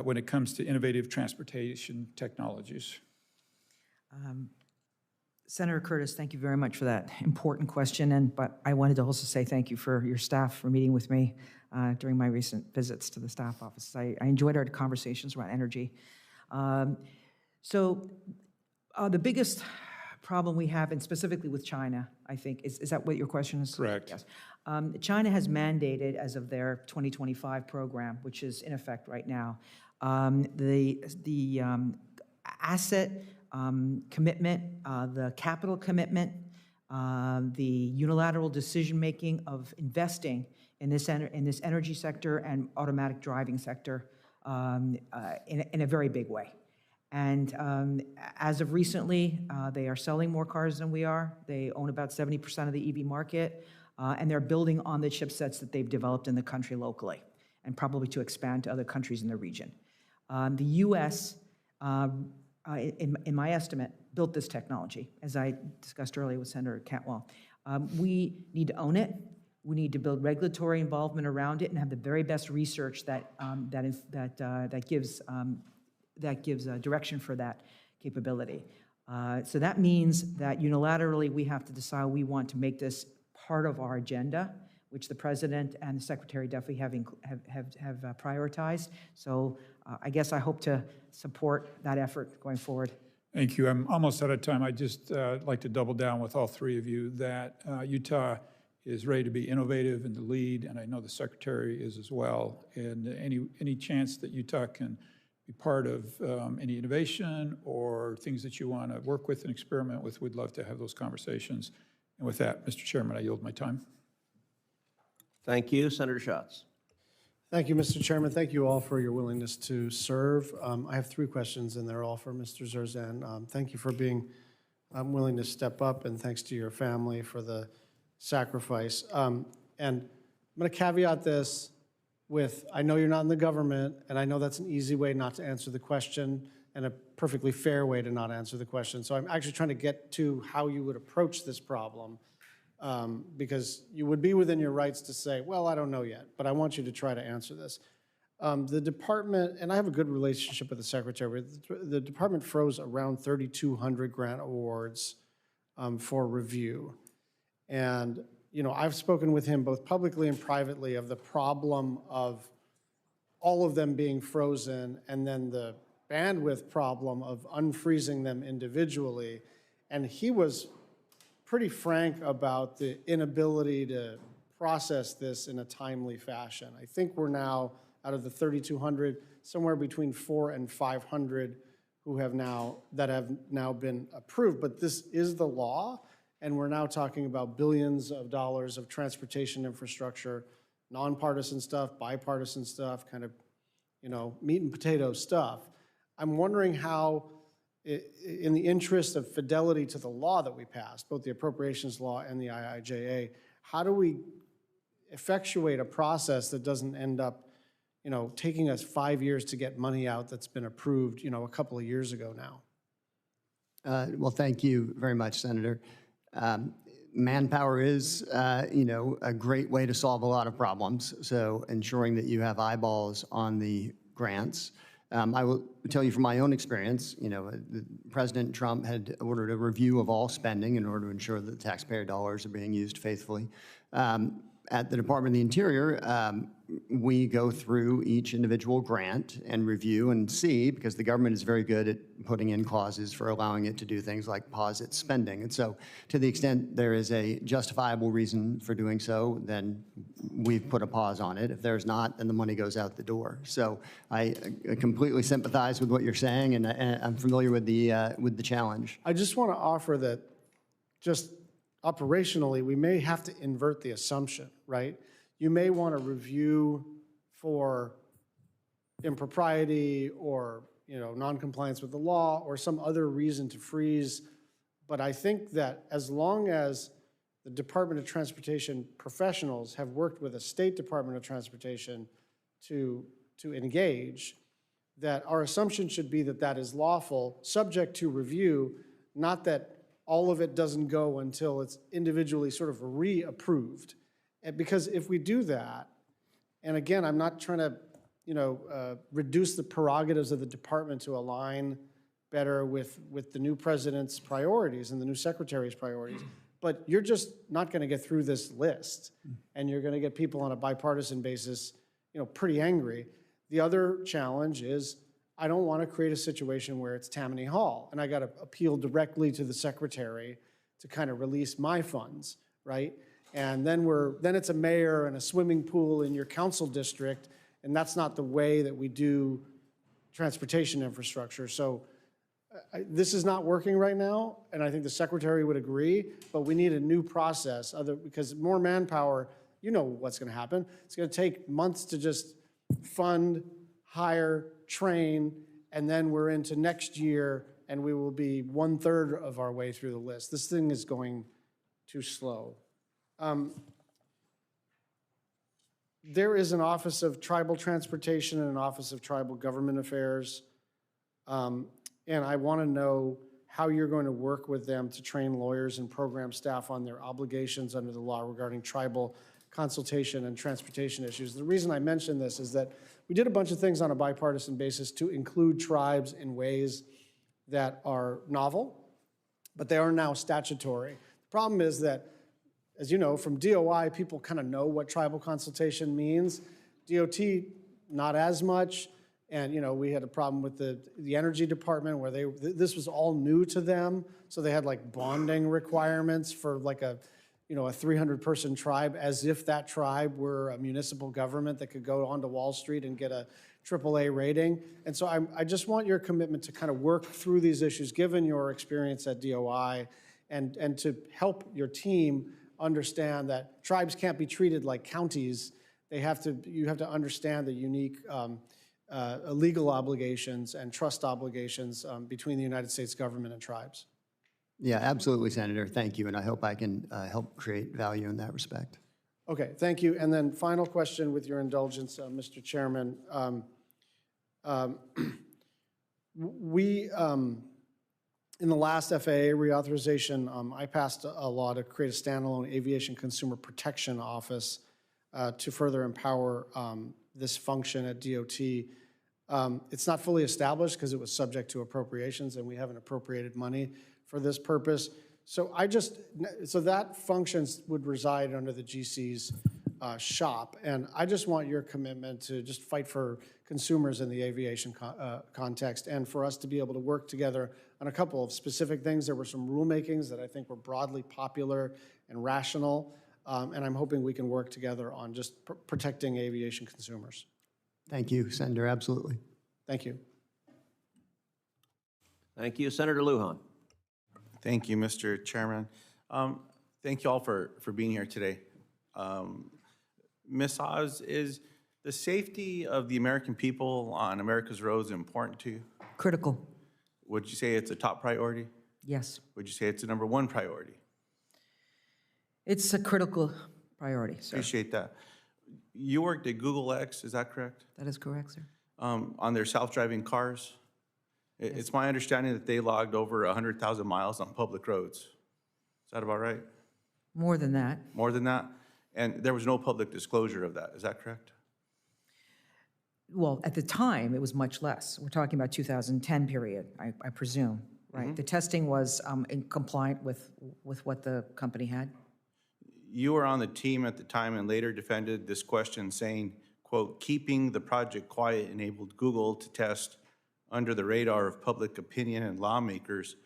when it comes to innovative transportation technologies. Senator Curtis, thank you very much for that important question. But I wanted to also say thank you for your staff for meeting with me during my recent visits to the staff office. I enjoyed our conversations around energy. So the biggest problem we have, and specifically with China, I think, is that what your question is? Correct. Yes. China has mandated, as of their 2025 program, which is in effect right now, the asset commitment, the capital commitment, the unilateral decision-making of investing in this energy sector and automatic driving sector in a very big way. And as of recently, they are selling more cars than we are. They own about 70% of the EV market, and they're building on the chipsets that they've developed in the country locally, and probably to expand to other countries in the region. The U.S., in my estimate, built this technology, as I discussed earlier with Senator Cantwell. We need to own it. We need to build regulatory involvement around it and have the very best research that gives direction for that capability. So that means that unilaterally we have to decide we want to make this part of our agenda, which the President and Secretary Duffy have prioritized. So I guess I hope to support that effort going forward. Thank you. I'm almost out of time. I just like to double down with all three of you that Utah is ready to be innovative and to lead, and I know the Secretary is as well. And any chance that Utah can be part of any innovation or things that you want to work with and experiment with, we'd love to have those conversations. And with that, Mr. Chairman, I yield my time. Thank you. Senator Schatz. Thank you, Mr. Chairman. Thank you all for your willingness to serve. I have three questions, and they're all for Mr. Zerzan. Thank you for being willing to step up, and thanks to your family for the sacrifice. And I'm going to caveat this with, I know you're not in the government, and I know that's an easy way not to answer the question and a perfectly fair way to not answer the question. So I'm actually trying to get to how you would approach this problem, because you would be within your rights to say, well, I don't know yet, but I want you to try to answer this. The department, and I have a good relationship with the Secretary, the department froze around 3,200 grant awards for review. And you know, I've spoken with him both publicly and privately of the problem of all of them being frozen and then the bandwidth problem of unfreezing them individually. And he was pretty frank about the inability to process this in a timely fashion. I think we're now, out of the 3,200, somewhere between 400 and 500 that have now been approved. But this is the law. And we're now talking about billions of dollars of transportation infrastructure, nonpartisan stuff, bipartisan stuff, kind of, you know, meat and potato stuff. I'm wondering how, in the interest of fidelity to the law that we passed, both the appropriations law and the IIJA, how do we effectuate a process that doesn't end up, you know, taking us 5 years to get money out that's been approved, you know, a couple of years ago now? Well, thank you very much, Senator. Manpower is, you know, a great way to solve a lot of problems. So ensuring that you have eyeballs on the grants. I will tell you from my own experience, you know, President Trump had ordered a review of all spending in order to ensure that the taxpayer dollars are being used faithfully. at the Department of the Interior, we go through each individual grant and review and see, because the government is very good at putting in clauses for allowing it to do things like pause its spending. And so to the extent there is a justifiable reason for doing so, then we've put a pause on it. If there's not, then the money goes out the door. So I completely sympathize with what you're saying, and I'm familiar with the challenge. I just want to offer that just operationally, we may have to invert the assumption, right? You may want to review for impropriety or, non-compliance with the law or some other reason to freeze. But I think that as long as the Department of Transportation professionals have worked with the State Department of Transportation to engage, that our assumption should be that that is lawful, subject to review, not that all of it doesn't go until it's individually sort of reapproved. And because if we do that, and again, I'm not trying to, reduce the prerogatives of the department to align better with the new president's priorities and the new secretary's priorities, but you're just not going to get through this list, and you're going to get people on a bipartisan basis, pretty angry. The other challenge is I don't want to create a situation where it's Tammany Hall, and I got to appeal directly to the secretary to kind of release my funds, right? And then it's a mayor and a swimming pool in your council district, and that's not the way that we do transportation infrastructure. So this is not working right now, and I think the secretary would agree, but we need a new process, because more manpower, what's going to happen. It's going to take months to just fund, hire, train, and then we're into next year, and we will be 1/3 of our way through the list. This thing is going too slow. There is an Office of Tribal Transportation and an Office of Tribal Government Affairs, and I want to know how you're going to work with them to train lawyers and program staff on their obligations under the law regarding tribal consultation and transportation issues. The reason I mention this is that we did a bunch of things on a bipartisan basis to include tribes in ways that are novel, but they are now statutory. The problem is that, as you know, from DOI, people kind of know what tribal consultation means. DOT, not as much. And, we had a problem with the Energy Department where this was all new to them. So they had like bonding requirements for like a 300-person tribe, as if that tribe were a municipal government that could go onto Wall Street and get a AAA rating. And so I just want your commitment to kind of work through these issues, given your experience at DOI, and to help your team understand that tribes can't be treated like counties. You have to understand the unique legal obligations and trust obligations between the United States government and tribes. Yeah, absolutely, Senator. Thank you, and I hope I can help create value in that respect. Okay, thank you. And then final question, with your indulgence, Mr. Chairman. In the last FAA reauthorization, I passed a law to create a standalone aviation consumer protection office to further empower this function at DOT. It's not fully established because it was subject to appropriations, and we haven't appropriated money for this purpose. So that functions would reside under the GC's shop, and I just want your commitment to just fight for consumers in the aviation context, and for us to be able to work together on a couple of specific things. There were some rulemakings that I think were broadly popular and rational, and I'm hoping we can work together on just protecting aviation consumers. Thank you, Senator. Absolutely. Thank you. Thank you. Senator Lujan. Thank you, Mr. Chairman. Thank you all for being here today. Ms. Oz, is the safety of the American people on America's roads important to you? Critical. Would you say it's a top priority? Yes. Would you say it's a #1 priority? It's a critical priority, sir. Appreciate that. You worked at Google X, is that correct? That is correct, sir. On their self-driving cars? It's my understanding that they logged over 100,000 miles on public roads. Is that about right? More than that. More than that? And there was no public disclosure of that, is that correct? Well, at the time, it was much less. We're talking about 2010 period, I presume, right? The testing was in compliant with what the company had? You were on the team at the time and later defended this question saying, quote, keeping the project quiet enabled Google to test under the radar of public opinion and lawmakers.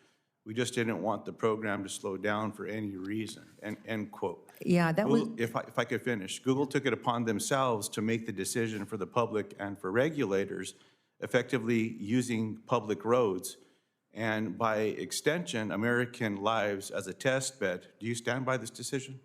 We just didn't want the program to slow down for any reason, end quote. Yeah, that was, If I could finish, Google took it upon themselves to make the decision for the public and for regulators, effectively using public roads, and by extension, American lives as a test bed. Do you stand by this decision?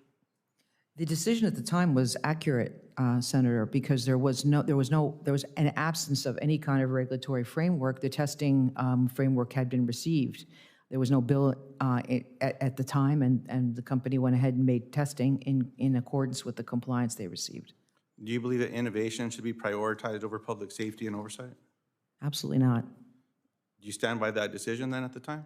the decision at the time was accurate, Senator, because there was an absence of any kind of regulatory framework. The testing framework had been received. There was no bill at the time, and the company went ahead and made testing in accordance with the compliance they received. Do you believe that innovation should be prioritized over public safety and oversight? Absolutely not. Do you stand by that decision then at the time?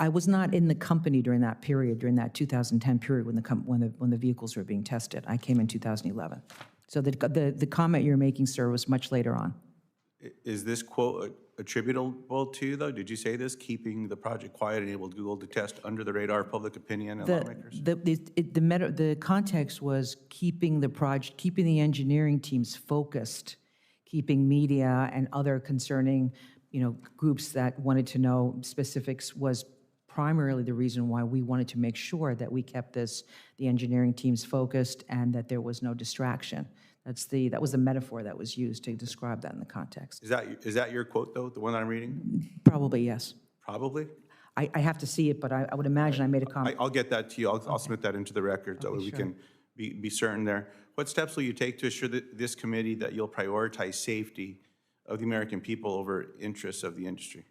I was not in the company during that period, during that 2010 period when the vehicles were being tested. I came in 2011. So the comment you're making, sir, was much later on. Is this quote attributable to you, though? Did you say this, keeping the project quiet enabled Google to test under the radar of public opinion and lawmakers? The context was keeping the engineering teams focused, keeping media and other concerning, groups that wanted to know specifics was primarily the reason why we wanted to make sure that we kept the engineering teams focused and that there was no distraction. That was the metaphor that was used to describe that in the context. Is that your quote, though, the one that I'm reading? Probably, yes. Probably? I have to see it, but I would imagine I made a comment. I'll get that to you. I'll submit that into the record so we can be certain there. What steps will you take to assure that this committee that you'll prioritize safety of the American people over interests of the industry?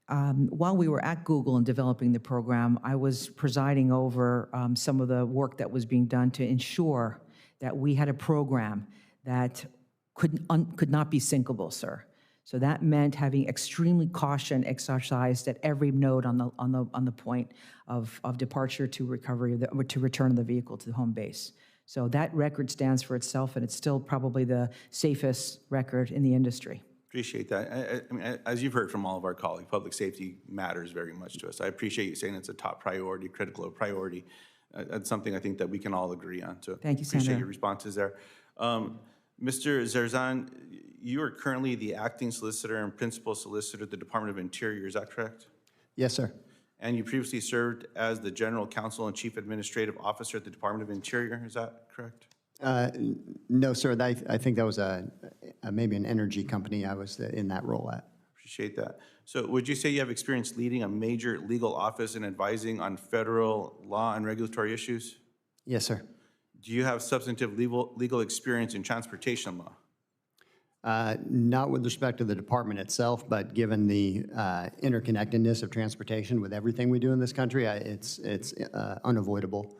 While we were at Google and developing the program, I was presiding over some of the work that was being done to ensure that we had a program that could not be sinkable, sir. So that meant having extremely caution exercised at every node on the point of departure to recovery, or to return of the vehicle to the home base. So that record stands for itself, and it's still probably the safest record in the industry. Appreciate that. I mean, as you've heard from all of our colleagues, public safety matters very much to us. I appreciate you saying it's a top priority, critical priority. That's something I think that we can all agree on. So thank you, Senator. Appreciate your responses there. Mr. Zerzan, you are currently the acting solicitor and principal solicitor at the Department of Interior. Is that correct? Yes, sir. And you previously served as the general counsel and chief administrative officer at the Department of Interior. Is that correct? No, sir. I think that was maybe an energy company I was in that role at. Appreciate that. So would you say you have experience leading a major legal office and advising on federal law and regulatory issues? Yes, sir. Do you have substantive legal experience in transportation law? Not with respect to the department itself, but given the interconnectedness of transportation with everything we do in this country, it's unavoidable.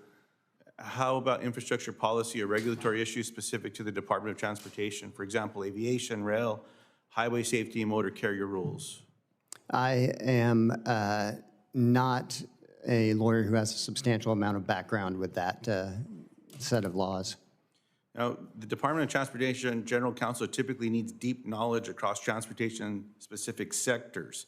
How about infrastructure policy or regulatory issues specific to the Department of Transportation? For example, aviation, rail, highway safety, and motor carrier rules. I am not a lawyer who has a substantial amount of background with that set of laws. Now, the Department of Transportation General Counsel typically needs deep knowledge across transportation-specific sectors.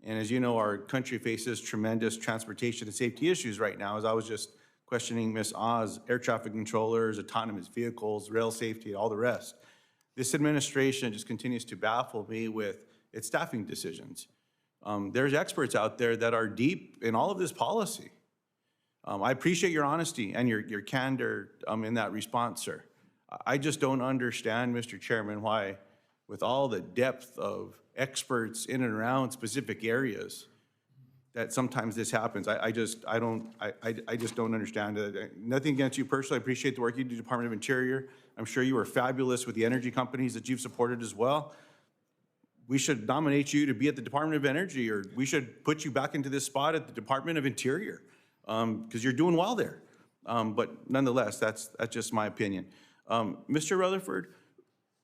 And as you know, our country faces tremendous transportation and safety issues right now. As I was just questioning Ms. Oz, air traffic controllers, autonomous vehicles, rail safety, all the rest. This administration just continues to baffle me with its staffing decisions. There's experts out there that are deep in all of this policy. I appreciate your honesty and your candor in that response, sir. I just don't understand, Mr. Chairman, why with all the depth of experts in and around specific areas that sometimes this happens. I just don't understand it. Nothing against you personally. I appreciate the work you do, Department of Interior. I'm sure you are fabulous with the energy companies that you've supported as well. We should nominate you to be at the Department of Energy, or we should put you back into this spot at the Department of Interior, because you're doing well there. But nonetheless, that's just my opinion. Mr. Rutherford,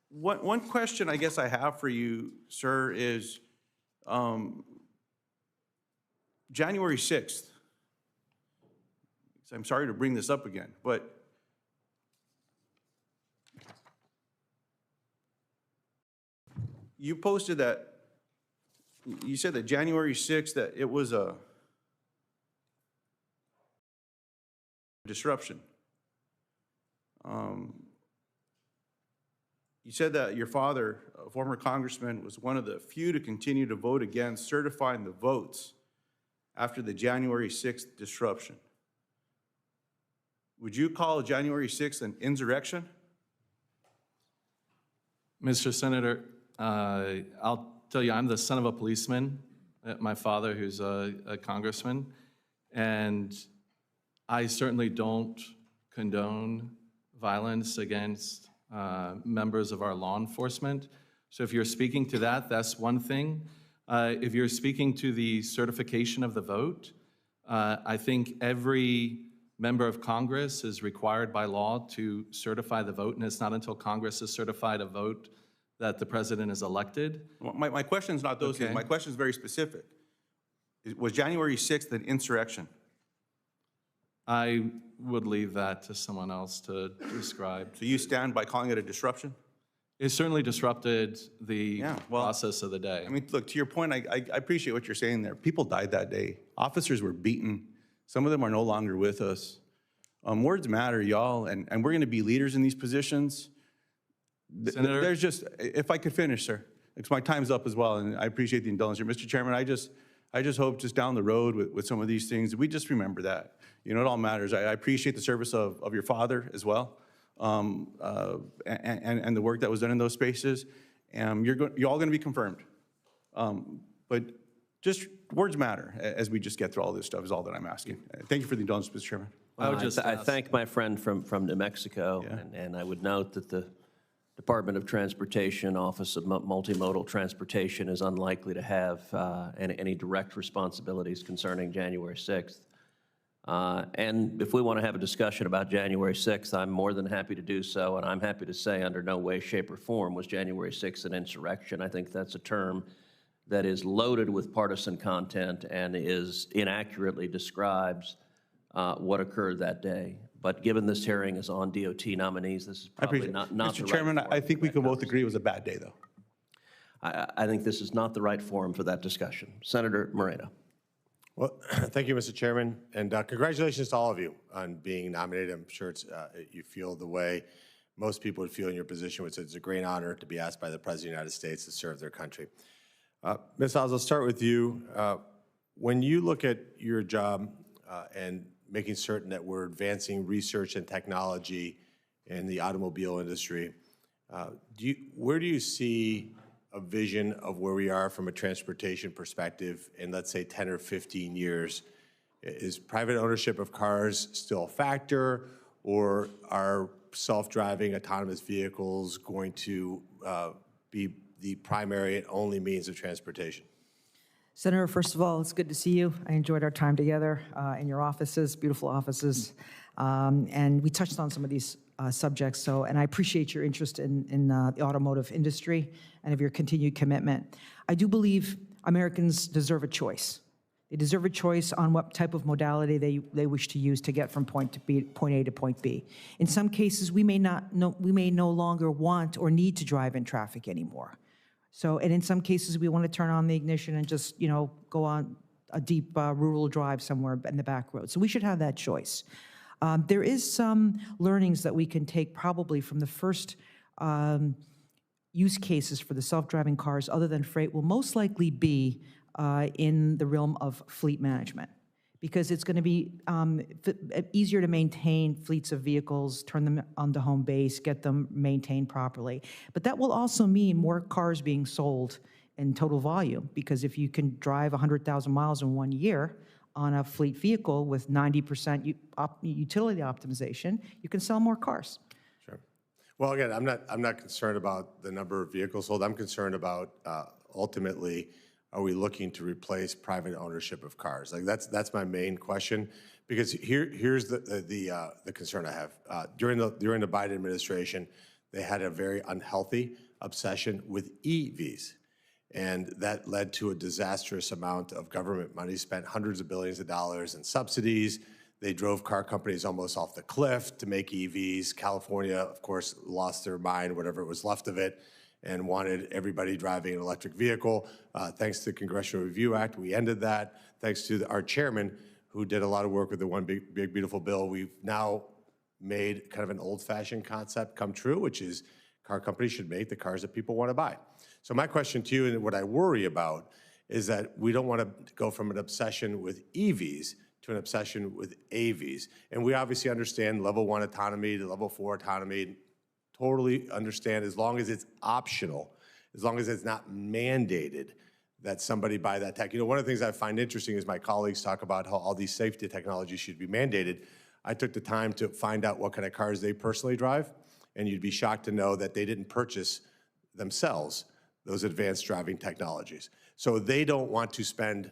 one question I guess I have for you, sir, is January 6th. I'm sorry to bring this up again, but you posted that, you said that January 6th, that it was a disruption. You said that your father, a former congressman, was one of the few to continue to vote against certifying the votes after the January 6th disruption. Would you call January 6th an insurrection? Mr. Senator, I'll tell you, I'm the son of a policeman. My father, who's a congressman, and I certainly don't condone violence against members of our law enforcement. So if you're speaking to that, that's one thing. If you're speaking to the certification of the vote, I think every member of Congress is required by law to certify the vote, and it's not until Congress has certified a vote that the president is elected. My question is not those things. Okay. My question is very specific. Was January 6th an insurrection? I would leave that to someone else to describe. So you stand by calling it a disruption? It certainly disrupted the Yeah, well, process of the day. I mean, look, to your point, I appreciate what you're saying there. People died that day. Officers were beaten. Some of them are no longer with us. Words matter, y'all, and we're going to be leaders in these positions. Senator? There's just, if I could finish, sir, because my time's up as well, and I appreciate the indulgence here. Mr. Chairman, I just hope just down the road with some of these things, we just remember that. You know, it all matters. I appreciate the service of your father as well, and the work that was done in those spaces. And you're all going to be confirmed. But just words matter as we just get through all this stuff is all that I'm asking. Thank you for the indulgence, Mr. Chairman. I thank my friend from New Mexico, and I would note that the Department of Transportation, Office of Multimodal Transportation is unlikely to have any direct responsibilities concerning January 6th. And if we want to have a discussion about January 6th, I'm more than happy to do so, and I'm happy to say under no way, shape, or form was January 6th an insurrection. I think that's a term that is loaded with partisan content and inaccurately describes what occurred that day. But given this hearing is on DOT nominees, this is probably not the right Mr. Chairman, forum I think for we that can both agree it was a bad day, though. I think this is not the right forum for that discussion. Senator Moreno. Well, thank you, Mr. Chairman, and congratulations to all of you on being nominated. I'm sure it's, you feel the way most people would feel in your position, which is it's a great honor to be asked by the President of the United States to serve their country. Ms. Oz, I'll start with you. When you look at your job and making certain that we're advancing research and technology in the automobile industry, where do you see a vision of where we are from a transportation perspective in, let's say, 10 or 15 years? Is private ownership of cars still a factor, or are self-driving autonomous vehicles going to be the primary and only means of transportation? Senator, first of all, it's good to see you. I enjoyed our time together in your offices, beautiful offices. And we touched on some of these subjects, and I appreciate your interest in the automotive industry and of your continued commitment. I do believe Americans deserve a choice. They deserve a choice on what type of modality they wish to use to get from point A to point B. In some cases, we may no longer want or need to drive in traffic anymore. So, and in some cases, we want to turn on the ignition and just, go on a deep rural drive somewhere in the back road. So we should have that choice. There is some learnings that we can take probably from the first use cases for the self-driving cars, other than freight, will most likely be in the realm of fleet management, because it's going to be easier to maintain fleets of vehicles, turn them onto home base, get them maintained properly. But that will also mean more cars being sold in total volume, because if you can drive 100,000 miles in 1 year on a fleet vehicle with 90% utility optimization, you can sell more cars. Sure. Well, again, I'm not concerned about the number of vehicles sold. I'm concerned about ultimately, are we looking to replace private ownership of cars? Like that's my main question, because here's the concern I have. During the Biden administration, they had a very unhealthy obsession with EVs, and that led to a disastrous amount of government money spent, hundreds of billions of dollars in subsidies. They drove car companies almost off the cliff to make EVs. California, of course, lost their mind, whatever was left of it, and wanted everybody driving an electric vehicle. Thanks to the Congressional Review Act, we ended that. Thanks to our chairman, who did a lot of work with the One Big Beautiful Bill, we've now made kind of an old-fashioned concept come true, which is car companies should make the cars that people want to buy. So my question to you, and what I worry about, is that we don't want to go from an obsession with EVs to an obsession with AVs. And we obviously understand level 1 autonomy to level 4 autonomy, totally understand as long as it's optional, as long as it's not mandated that somebody buy that tech. You know, one of the things I find interesting is my colleagues talk about how all these safety technologies should be mandated. I took the time to find out what kind of cars they personally drive, and you'd be shocked to know that they didn't purchase themselves those advanced driving technologies. So they don't want to spend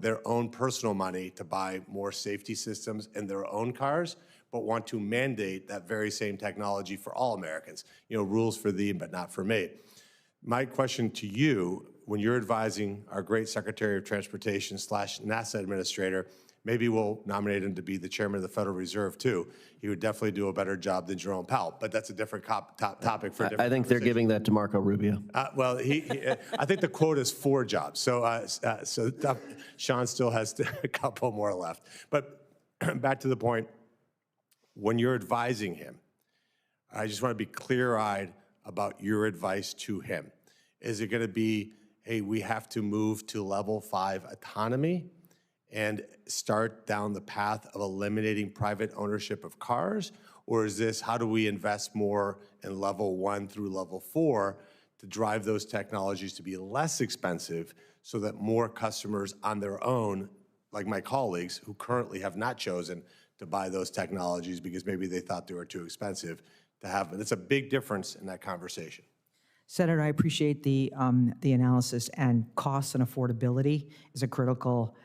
their own personal money to buy more safety systems in their own cars, but want to mandate that very same technology for all Americans. You know, rules for thee, but not for me. My question to you, when you're advising our great Secretary of Transportation / NASA Administrator, maybe we'll nominate him to be the chairman of the Federal Reserve too. He would definitely do a better job than Jerome Powell, but that's a different topic for a different I think they're giving that to Marco Rubio. Well, I think the quote is 4 jobs. So, Sean still has a couple more left. But back to the point, when you're advising him, I just want to be clear-eyed about your advice to him. Is it going to be, hey, we have to move to level 5 autonomy and start down the path of eliminating private ownership of cars? Or is this, how do we invest more in level 1 through level 4 to drive those technologies to be less expensive so that more customers on their own, like my colleagues who currently have not chosen to buy those technologies because maybe they thought they were too expensive to have? And it's a big difference in that conversation. Senator, I appreciate the analysis, and cost and affordability is a critical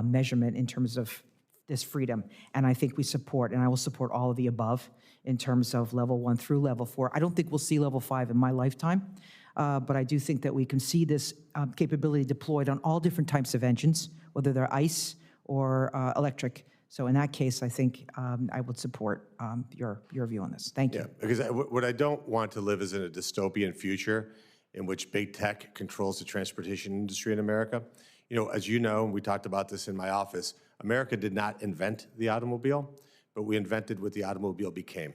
measurement in terms of this freedom. And I think we support, and I will support all of the above in terms of level 1 through level 4. I don't think we'll see level 5 in my lifetime, but I do think that we can see this capability deployed on all different types of engines, whether they're ICE or electric. So in that case, I think I would support your view on this. Thank you. Yeah, because what I don't want to live is in a dystopian future in which big tech controls the transportation industry in America. You know, as you know, and we talked about this in my office, America did not invent the automobile, but we invented what the automobile became.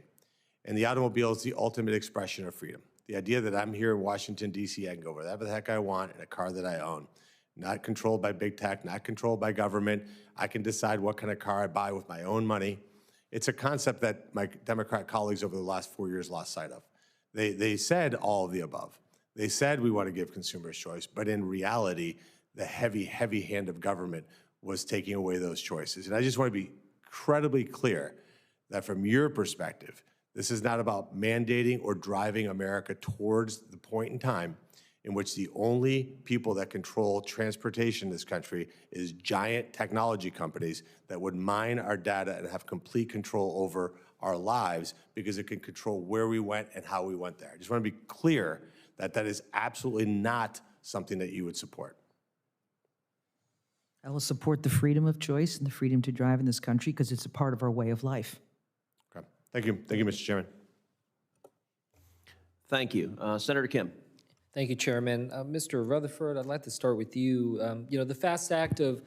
And the automobile is the ultimate expression of freedom. The idea that I'm here in Washington, D.C., I can go wherever the heck I want in a car that I own. Not controlled by big tech, not controlled by government. I can decide what kind of car I buy with my own money. It's a concept that my Democrat colleagues over the last 4 years lost sight of. They said all of the above. They said we want to give consumers choice, but in reality, the heavy, heavy hand of government was taking away those choices. And I just want to be incredibly clear that from your perspective, this is not about mandating or driving America towards the point in time in which the only people that control transportation in this country is giant technology companies that would mine our data and have complete control over our lives because it can control where we went and how we went there. I just want to be clear that that is absolutely not something that you would support. I will support the freedom of choice and the freedom to drive in this country because it's a part of our way of life. Okay. Thank you. Thank you, Mr. Chairman. Thank you. Senator Kim. Thank you, Chairman. Mr. Rutherford, I'd like to start with you. You know, the FAST Act of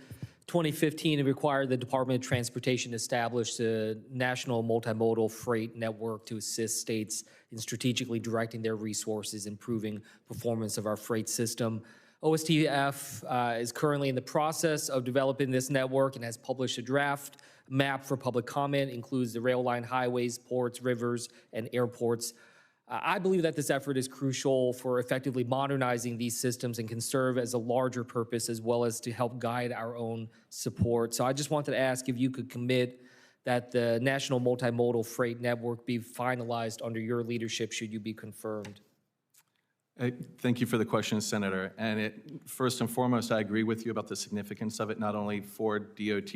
2015 required the Department of Transportation to establish a national multimodal freight network to assist states in strategically directing their resources, improving performance of our freight system. OSTF is currently in the process of developing this network and has published a draft map for public comment, includes the rail line, highways, ports, rivers, and airports. I believe that this effort is crucial for effectively modernizing these systems and can serve as a larger purpose as well as to help guide our own support. So I just wanted to ask if you could commit that the National Multimodal Freight Network be finalized under your leadership should you be confirmed. Thank you for the question, Senator. And first and foremost, I agree with you about the significance of it, not only for DOT,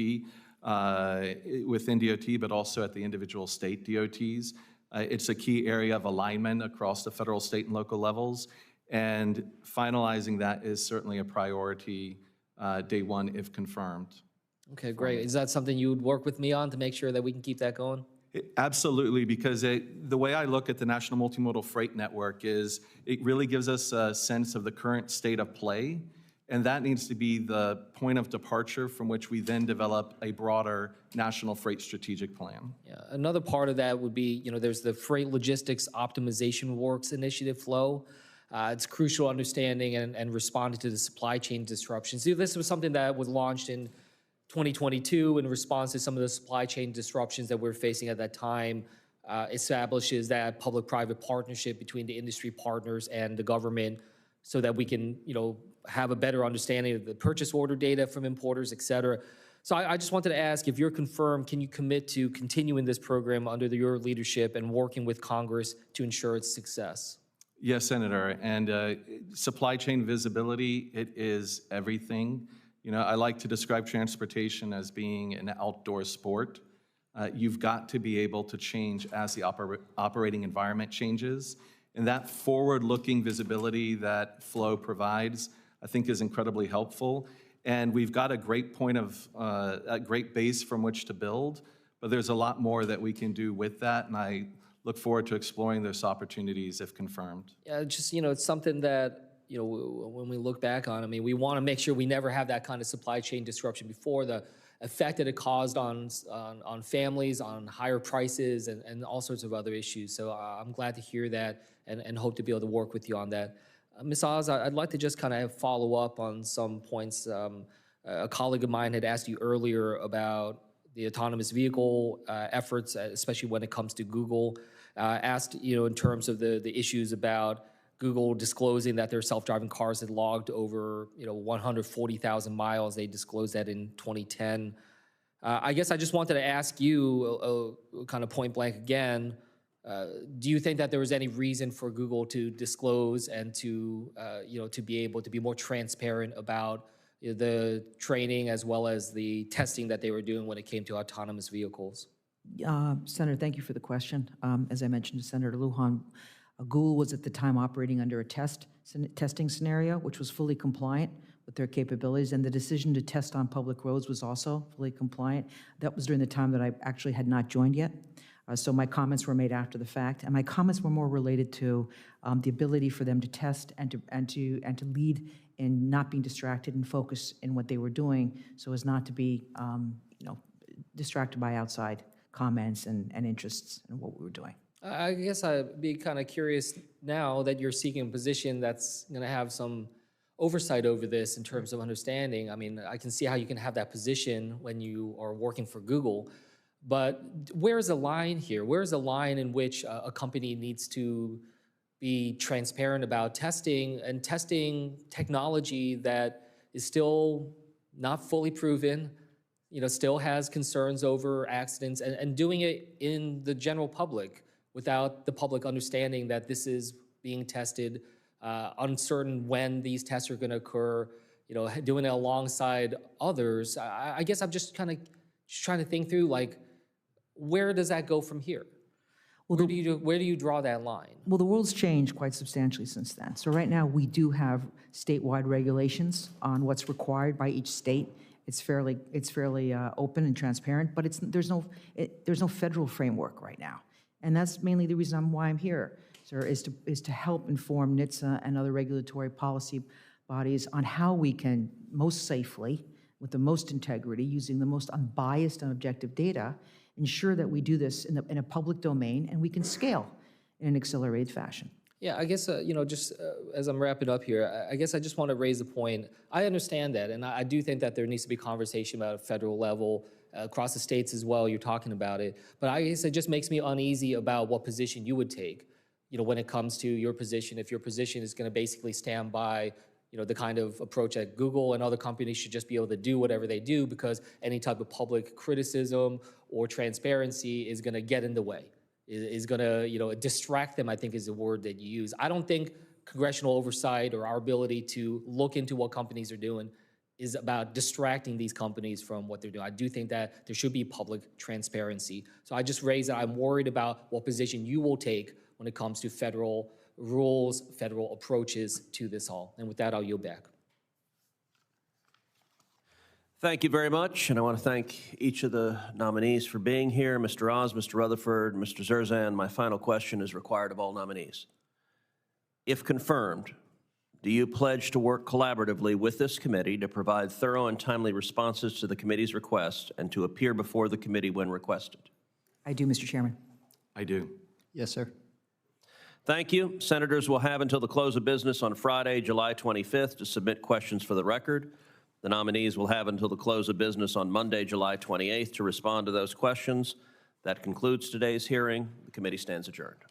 within DOT, but also at the individual state DOTs. It's a key area of alignment across the federal, state, and local levels. And finalizing that is certainly a priority day one if confirmed. Okay, great. Is that something you would work with me on to make sure that we can keep that going? Absolutely, because the way I look at the National Multimodal Freight Network is it really gives us a sense of the current state of play And that needs to be the point of departure from which we then develop a broader national freight strategic plan. Yeah, another part of that would be, there's the Freight Logistics Optimization Works Initiative flow. It's crucial understanding and responding to the supply chain disruptions. See, this was something that was launched in 2022 in response to some of the supply chain disruptions that we're facing at that time. Establishes that public-private partnership between the industry partners and the government so that we can, have a better understanding of the purchase order data from importers, et cetera. So I just wanted to ask, if you're confirmed, can you commit to continuing this program under your leadership and working with Congress to ensure its success? Yes, Senator, and supply chain visibility, it is everything. I like to describe transportation as being an outdoor sport. You've got to be able to change as the operating environment changes. And that forward-looking visibility that Flow provides, I think, is incredibly helpful. And we've got a great a great base from which to build, but there's a lot more that we can do with that, and I look forward to exploring those opportunities if confirmed. Yeah, just, it's something that, when we look back on, we want to make sure we never have that kind of supply chain disruption before. The effect that it caused on families, on higher prices, and all sorts of other issues. So I'm glad to hear that and hope to be able to work with you on that. Ms. Oz, I'd like to just kind of follow up on some points. A colleague of mine had asked you earlier about the autonomous vehicle efforts, especially when it comes to Google. Asked, in terms of the issues about Google disclosing that their self-driving cars had logged over, 140,000 miles. They disclosed that in 2010. I guess I just wanted to ask you, kind of point blank again, do you think that there was any reason for Google to disclose and to, to be able to be more transparent about the training as well as the testing that they were doing when it came to autonomous vehicles? Senator, thank you for the question. As I mentioned to Senator Lujan, Google was at the time operating under a testing scenario, which was fully compliant with their capabilities, and the decision to test on public roads was also fully compliant. That was during the time that I actually had not joined yet. So my comments were made after the fact, and my comments were more related to the ability for them to test and to lead in not being distracted and focus in what they were doing, so as not to be distracted by outside comments and interests in what we were doing. I guess I'd be kind of curious now that you're seeking a position that's going to have some oversight over this in terms of understanding. I can see how you can have that position when you are working for Google, but where's the line here? Where's the line in which a company needs to be transparent about testing technology that is still not fully proven, still has concerns over accidents, and doing it in the general public without the public understanding that this is being tested, uncertain when these tests are going to occur, doing it alongside others. I guess I'm just kind of trying to think through, where does that go from here? Well, where do you draw that line? Well, the world's changed quite substantially since then. So right now we do have statewide regulations on what's required by each state. It's fairly open and transparent, but there's no federal framework right now. And that's mainly the reason why I'm here, sir, is to help inform NHTSA and other regulatory policy bodies on how we can most safely, with the most integrity, using the most unbiased and objective data, ensure that we do this in a public domain and we can scale in an accelerated fashion. Yeah, I guess, just as I'm wrapping up here, I guess I just want to raise a point. I understand that, and I do think that there needs to be conversation about a federal level, across the states as well, you're talking about it. But I guess it just makes me uneasy about what position you would take, when it comes to your position. If your position is going to basically stand by, the kind of approach that Google and other companies should just be able to do whatever they do because any type of public criticism or transparency is going to get in the way, is going to, distract them, I think is the word that you use. I don't think congressional oversight or our ability to look into what companies are doing is about distracting these companies from what they're doing. I do think that there should be public transparency. So I just raised that I'm worried about what position you will take when it comes to federal rules, federal approaches to this all. And with that, I'll yield back. Thank you very much, and I want to thank each of the nominees for being here. Mr. Oz, Mr. Rutherford, Mr. Zerzan, my final question is required of all nominees. If confirmed, Do you pledge to work collaboratively with this committee to provide thorough and timely responses to the committee's requests and to appear before the committee when requested? I do, Mr. Chairman. I do. Yes, sir. Thank you. Senators will have until the close of business on Friday, July 25th to submit questions for the record. The nominees will have until the close of business on Monday, July 28th to respond to those questions. That concludes today's hearing. The committee stands adjourned.